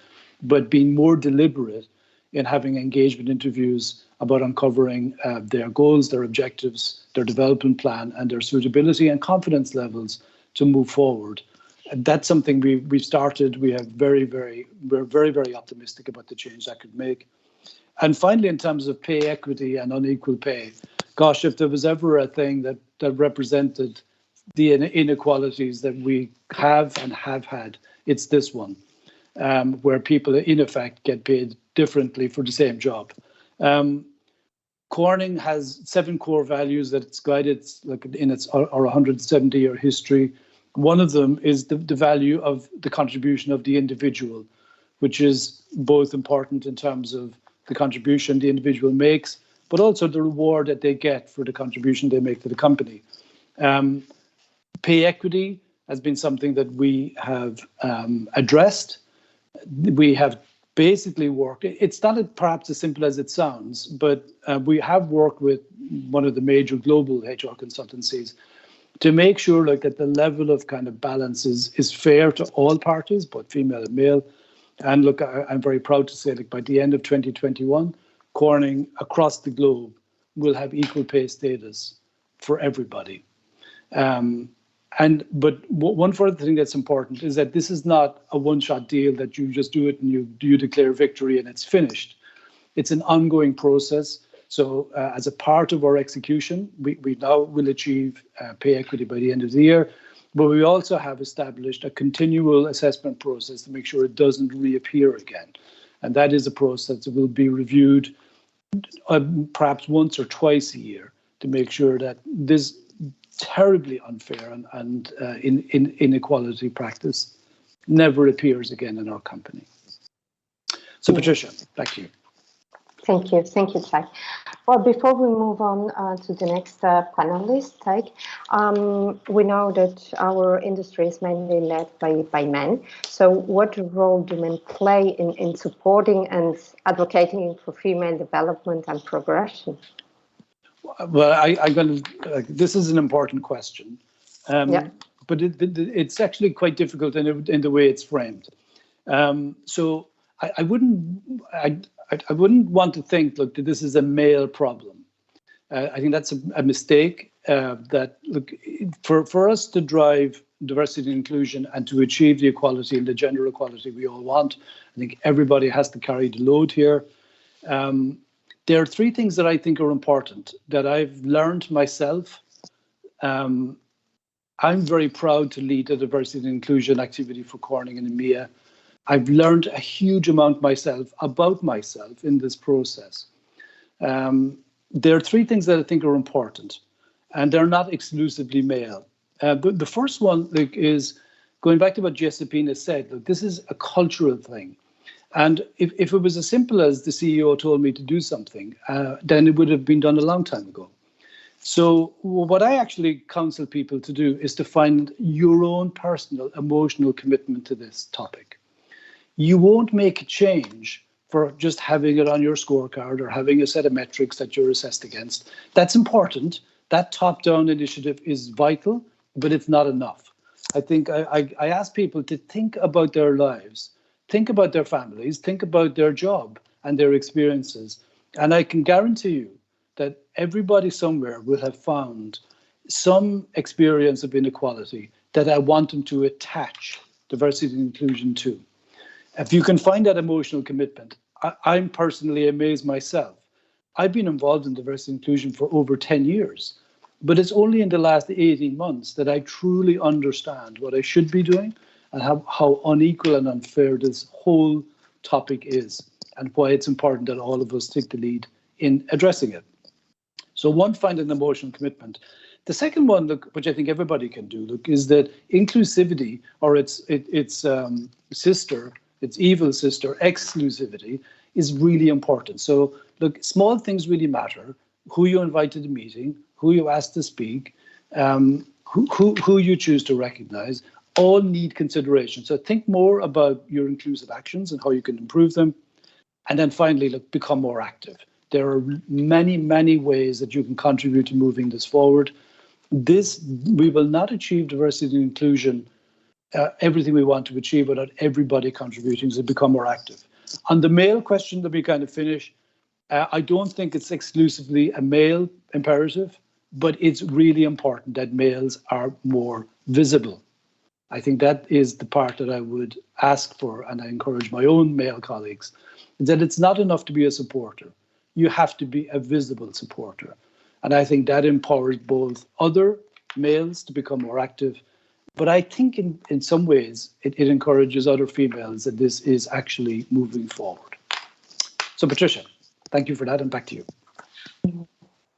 but being more deliberate in having engagement interviews about uncovering their goals, their objectives, their development plan, and their suitability and confidence levels to move forward. And that's something we've started. We're very, very optimistic about the change that could make. And finally, in terms of pay equity and unequal pay, gosh, if there was ever a thing that represented the inequalities that we have and have had, it's this one, where people in effect get paid differently for the same job. Corning has 7 core values that it's guided in its 170-year history. One of them is the value of the contribution of the individual, which is both important in terms of the contribution the individual makes, but also the reward that they get for the contribution they make to the company. Pay equity has been something that we have addressed. We have basically worked, it's not perhaps as simple as it sounds, but we have worked with one of the major global HR consultancies to make sure that the level of kind of balance is fair to all parties, both female and male. And look, I'm very proud to say that by the end of 2021, Corning across the globe will have equal pay status for everybody. But one further thing that's important is that this is not a one-shot deal that you just do it and you declare victory and it's finished. It's an ongoing process. So as a part of our execution, we now will achieve pay equity by the end of the year, but we also have established a continual assessment process to make sure it doesn't reappear again. And that is a process that will be reviewed perhaps once or twice a year to make sure that this terribly unfair and inequality practice never appears again in our company. So Patricia, back to you. Thank you, Ty. Well, before we move on to the next panelist, Ty, we know that our industry is mainly led by men. So what role do men play in supporting and advocating for female development and progression? Well, this is an important question, but it's actually quite difficult in the way it's framed. So I wouldn't want to think, look, that this is a male problem. I think that's a mistake. That look, for us to drive diversity and inclusion and to achieve the equality and the gender equality we all want, I think everybody has to carry the load here. There are three things that I think are important that I've learned myself. I'm very proud to lead a diversity and inclusion activity for Corning and EMEA. I've learned a huge amount about myself in this process. There are three things that I think are important, and they're not exclusively male. The first one is going back to what Jessipina said. Look, this is a cultural thing. And if it was as simple as the CEO told me to do something, then it would have been done a long time ago. So what I actually counsel people to do is to find your own personal emotional commitment to this topic. You won't make a change for just having it on your scorecard or having a set of metrics that you're assessed against. That's important. That top-down initiative is vital, but it's not enough. I think I ask people to think about their lives, think about their families, think about their job and their experiences. And I can guarantee you that everybody somewhere will have found some experience of inequality that I want them to attach diversity and inclusion to. If you can find that emotional commitment, I'm personally amazed myself. I've been involved in diversity and inclusion for over 10 years, but it's only in the last 18 months that I truly understand what I should be doing and how unequal and unfair this whole topic is and why it's important that all of us take the lead in addressing it. So one, find an emotional commitment. The second one, look, which I think everybody can do, look, is that inclusivity, or its evil sister, exclusivity, is really important. So look, small things really matter. Who you invite to the meeting, who you ask to speak, who you choose to recognize, all need consideration. So think more about your inclusive actions and how you can improve them. And then finally, look, become more active. There are many, many ways that you can contribute to moving this forward. We will not achieve diversity and inclusion, everything we want to achieve, without everybody contributing to become more active. On the male question, that we kind of finish, I don't think it's exclusively a male imperative, but it's really important that males are more visible. I think that is the part that I would ask for, and I encourage my own male colleagues, that it's not enough to be a supporter. You have to be a visible supporter. And I think that empowers both other males to become more active, but I think in some ways it encourages other females that this is actually moving forward. So Patricia, thank you for that, and back to you.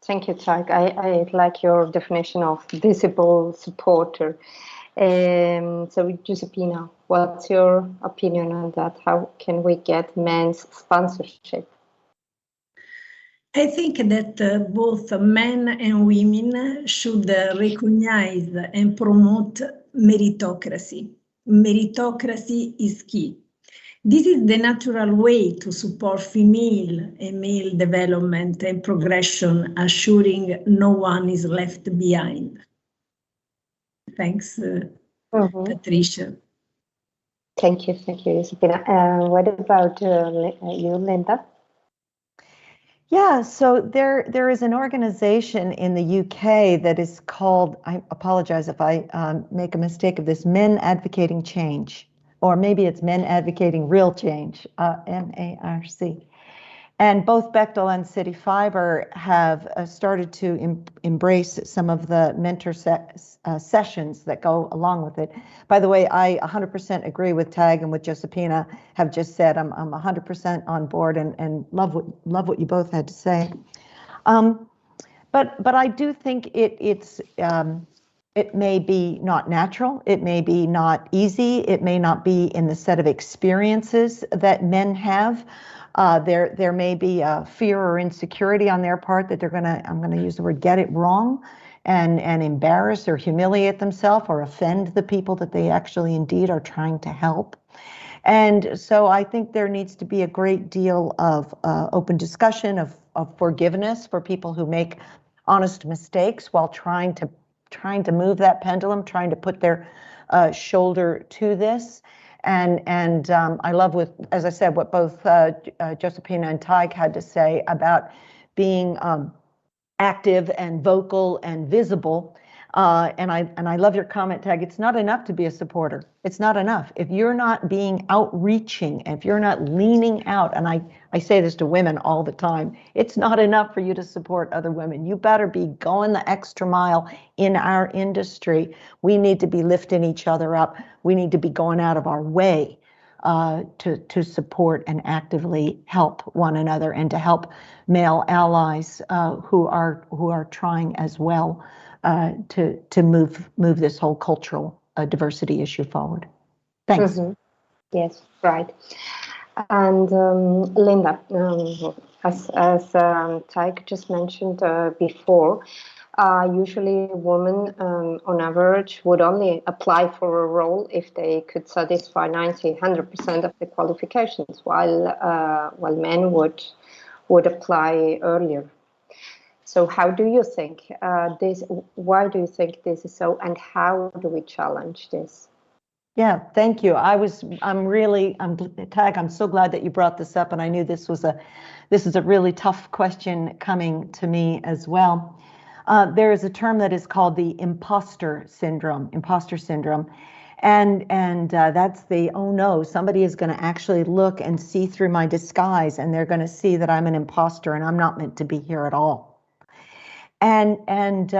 Thank you, Chuck. I like your definition of visible supporter. So Jessipina, what's your opinion on that? How can we get men's sponsorship? I think that both men and women should recognize and promote meritocracy. Meritocracy is key. This is the natural way to support female and male development and progression, assuring no one is left behind. Thanks, Patricia. Thank you, Jessipina. What about you, Linda? Yeah, so there is an organization in the UK that is called, I apologize if I make a mistake of this, Men Advocating Change, or maybe it's Men Advocating Real Change, MARC. And both Bechtel and City Fibre have started to embrace some of the mentor sessions that go along with it. By the way, I 100% agree with Tag and what Josepina have just said. I'm 100% on board and love what you both had to say. But I do think it may be not natural, it may be not easy, it may not be in the set of experiences that men have. There may be a fear or insecurity on their part that I'm gonna use the word, get it wrong and embarrass or humiliate themselves or offend the people that they actually indeed are trying to help. And so I think there needs to be a great deal of open discussion, of forgiveness for people who make honest mistakes while trying to move that pendulum, trying to put their shoulder to this. And I love, as I said, what both Josepina and Tig had to say about being active and vocal and visible. And I love your comment, Tig. It's not enough to be a supporter. It's not enough. If you're not being outreaching, if you're not leaning out, and I say this to women all the time, it's not enough for you to support other women. You better be going the extra mile in our industry. We need to be lifting each other up. We need to be going out of our way to support and actively help one another and to help male allies who are trying as well to move this whole cultural diversity issue forward. Thanks. Mm-hmm. Yes, right. And Linda, as Tig just mentioned before, usually women on average would only apply for a role if they could satisfy 100% of the qualifications, while men would apply earlier. So how do you think this? Why do you think this is so, and how do we challenge this? Yeah, thank you. Tag, I'm so glad that you brought this up, and I knew this is a really tough question coming to me as well. There is a term that is called the imposter syndrome, and that's the, oh no, somebody is going to actually look and see through my disguise, and they're going to see that I'm an imposter and I'm not meant to be here at all. And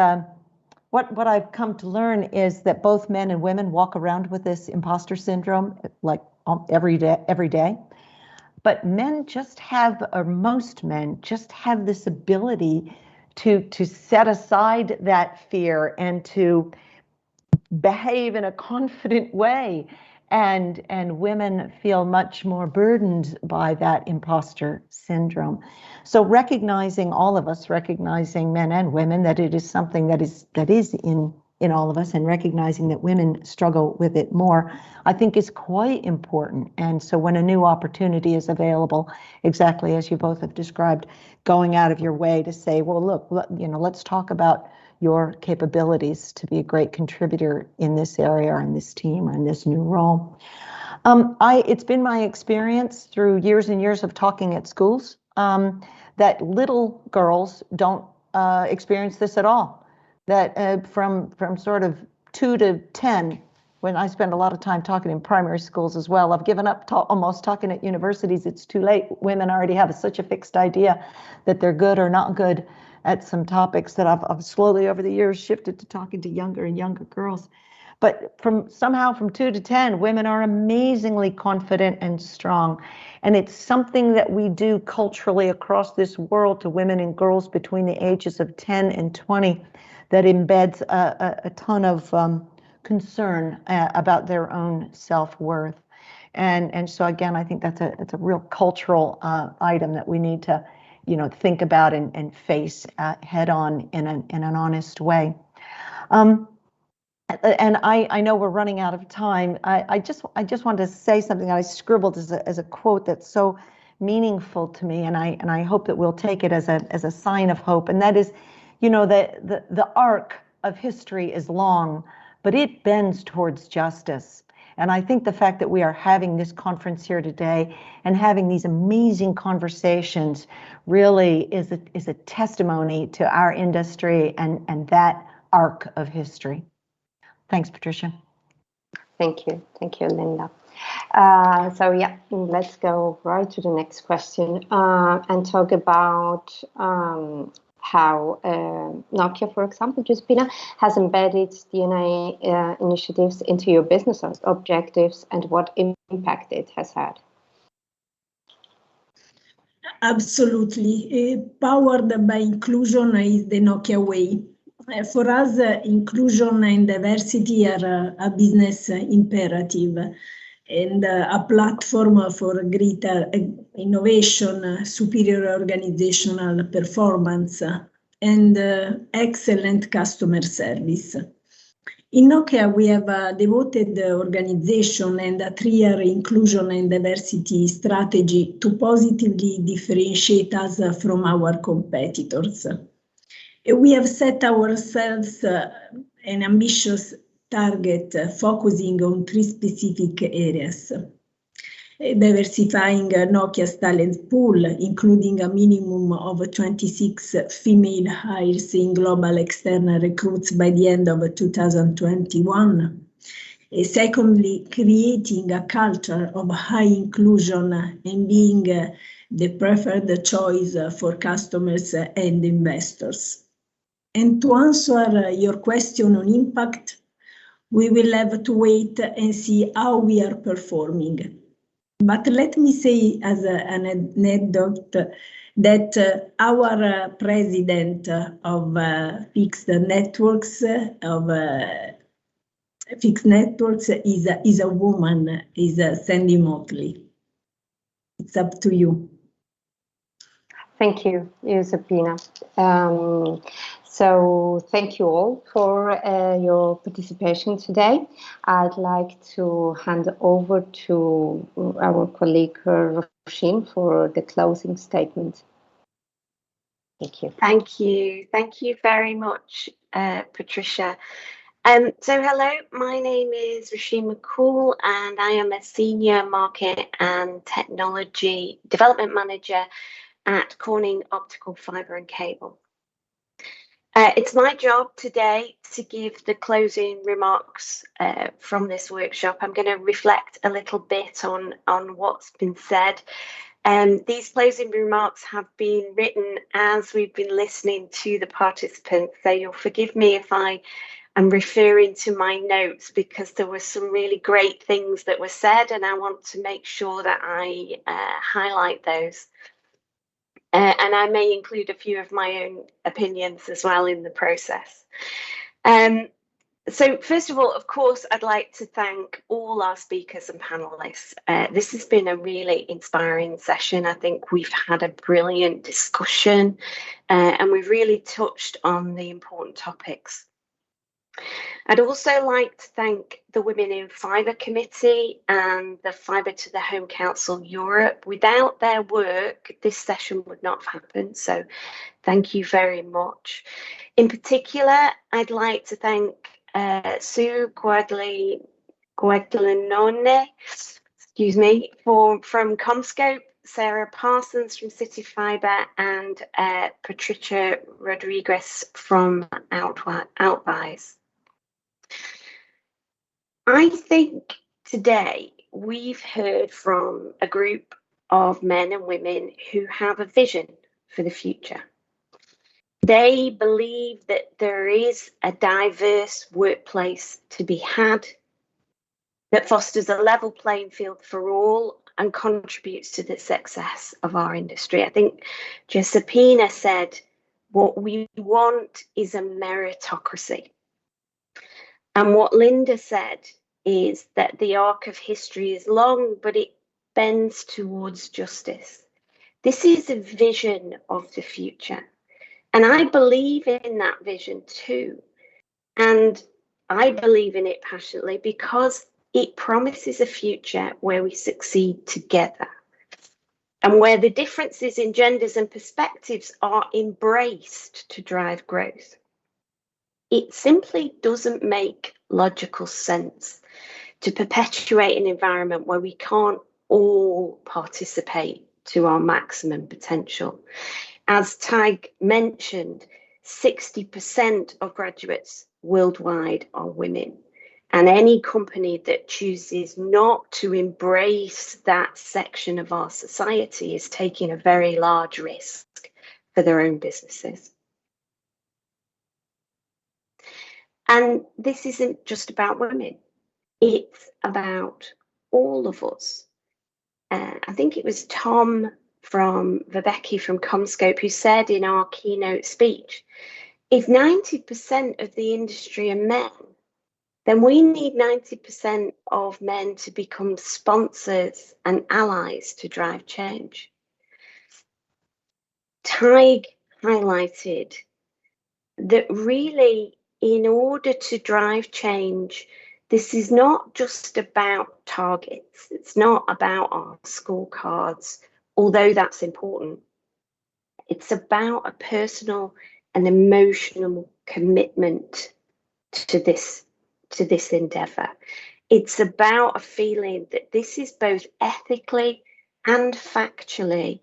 what I've come to learn is that both men and women walk around with this imposter syndrome like every day. But men just have, or most men just have this ability to set aside that fear and to behave in a confident way. And women feel much more burdened by that imposter syndrome. So recognizing, all of us recognizing, men and women, that it is something that is in all of us, and recognizing that women struggle with it more, I think is quite important. And so when a new opportunity is available, exactly as you both have described, going out of your way to say, well, look, let's talk about your capabilities to be a great contributor in this area or in this team or in this new role. It's been my experience through years and years of talking at schools that little girls don't experience this at all. That from sort of 2 to 10, when I spend a lot of time talking in primary schools as well, I've given up almost talking at universities. It's too late. Women already have such a fixed idea that they're good or not good at some topics that I've slowly over the years shifted to talking to younger and younger girls. But somehow from 2 to 10, women are amazingly confident and strong. And it's something that we do culturally across this world to women and girls between the ages of 10 and 20 that embeds a ton of concern about their own self-worth. And so again, I think it's a real cultural item that we need to think about and face head on in an honest way. And I know we're running out of time. I just wanted to say something that I scribbled as a quote that's so meaningful to me, and I hope that we'll take it as a sign of hope. And that is, the arc of history is long, but it bends towards justice. And I think the fact that we are having this conference here today and having these amazing conversations really is a testimony to our industry and that arc of history. Thanks, Patricia. Thank you, Linda. So yeah, let's go right to the next question and talk about how Nokia, for example, Giuseppina, has embedded DNA initiatives into your business objectives and what impact it has had. Absolutely. Powered by inclusion is the Nokia way. For us, inclusion and diversity are a business imperative and a platform for greater innovation, superior organizational performance, and excellent customer service. In Nokia, we have a devoted organization and a 3-year inclusion and diversity strategy to positively differentiate us from our competitors. We have set ourselves an ambitious target focusing on 3 specific areas. Diversifying Nokia's talent pool, including a minimum of 26 female hires in global external recruits by the end of 2021. Secondly, creating a culture of high inclusion and being the preferred choice for customers and investors. And to answer your question on impact, we will have to wait and see how we are performing. But let me say as an anecdote that our president of fixed networks is a woman, is Sandy Motley. It's up to you. Thank you, Giuseppina. So thank you all for your participation today. I'd like to hand over to our colleague Roisin for the closing statement. Thank you. Thank you. Thank you very much, Patricia. So hello, my name is Roisin McCool and I am a Senior Market and Technology Development Manager at Corning Optical Fibre and Cable. It's my job today to give the closing remarks from this workshop. I'm going to reflect a little bit on what's been said. These closing remarks have been written as we've been listening to the participants, so you'll forgive me if I am referring to my notes because there were some really great things that were said and I want to make sure that I highlight those. And I may include a few of my own opinions as well in the process. So first of all, of course, I'd like to thank all our speakers and panelists. This has been a really inspiring session. I think we've had a brilliant discussion and we've really touched on the important topics. I'd also like to thank the Women in Fibre Committee and the Fibre to the Home Council Europe. Without their work, this session would not have happened, so thank you very much. In particular, I'd like to thank Sue Guadagnone, from CommScope, Sarah Parsons from City Fibre, and Patricia Rodriguez from Outvise. I think today we've heard from a group of men and women who have a vision for the future. They believe that there is a diverse workplace to be had that fosters a level playing field for all and contributes to the success of our industry. I think Giuseppina said, what we want is a meritocracy. And what Linda said is that the arc of history is long, but it bends towards justice. This is a vision of the future. And I believe in that vision too. And I believe in it passionately because it promises a future where we succeed together and where the differences in genders and perspectives are embraced to drive growth. It simply doesn't make logical sense to perpetuate an environment where we can't all participate to our maximum potential. As Tig mentioned, 60% of graduates worldwide are women. And any company that chooses not to embrace that section of our society is taking a very large risk for their own businesses. And this isn't just about women, it's about all of us. I think it was Tom from Viveki from Comscope who said in our keynote speech, if 90% of the industry are men, then we need 90% of men to become sponsors and allies to drive change. Tig highlighted that really, in order to drive change, this is not just about targets. It's not about our scorecards, although that's important. It's about a personal and emotional commitment to this endeavour. It's about a feeling that this is both ethically and factually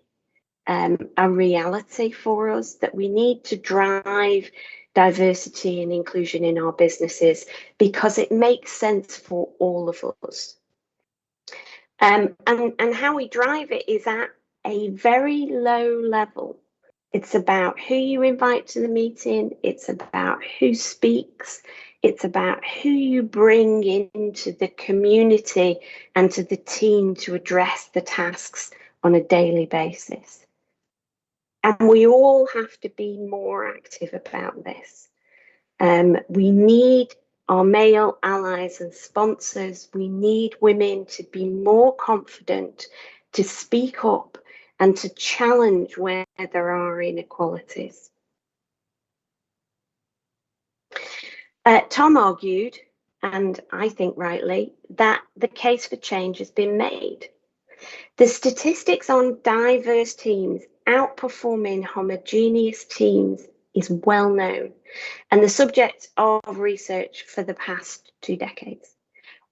a reality for us, that we need to drive diversity and inclusion in our businesses because it makes sense for all of us. And how we drive it is at a very low level. It's about who you invite to the meeting. It's about who speaks. It's about who you bring into the community and to the team to address the tasks on a daily basis. And we all have to be more active about this. We need our male allies and sponsors. We need women to be more confident, to speak up and to challenge where there are inequalities. Tom argued, and I think rightly, that the case for change has been made. The statistics on diverse teams outperforming homogeneous teams is well known and the subject of research for the past 2 decades.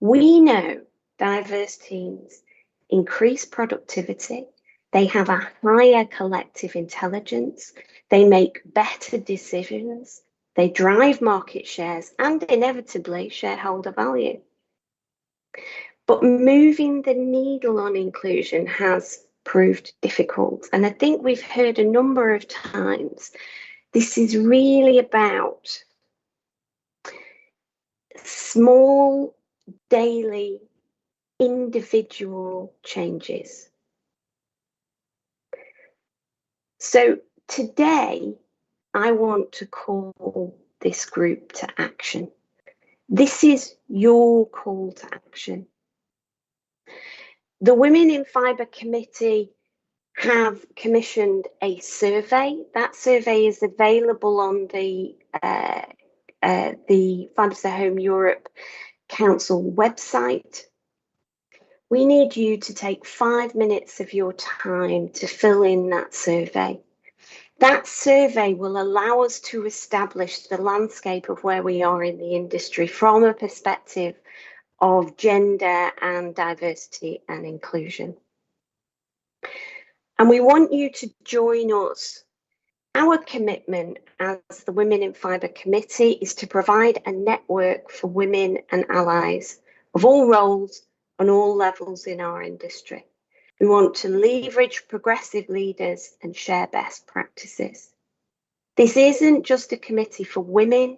We know diverse teams increase productivity, they have a higher collective intelligence, they make better decisions, they drive market shares and inevitably shareholder value. But moving the needle on inclusion has proved difficult. And I think we've heard a number of times, this is really about small, daily, individual changes. So today, I want to call this group to action. This is your call to action. The Women in Fibre Committee have commissioned a survey. That survey is available on the FTTH Europe Council website. We need you to take 5 minutes of your time to fill in that survey. That survey will allow us to establish the landscape of where we are in the industry from a perspective of gender and diversity and inclusion. And we want you to join us. Our commitment as the Women in Fibre Committee is to provide a network for women and allies of all roles and all levels in our industry. We want to leverage progressive leaders and share best practices. This isn't just a committee for women,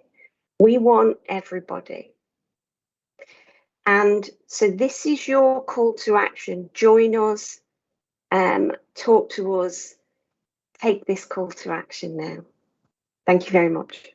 we want everybody. And so this is your call to action. Join us, talk to us, take this call to action now. Thank you very much.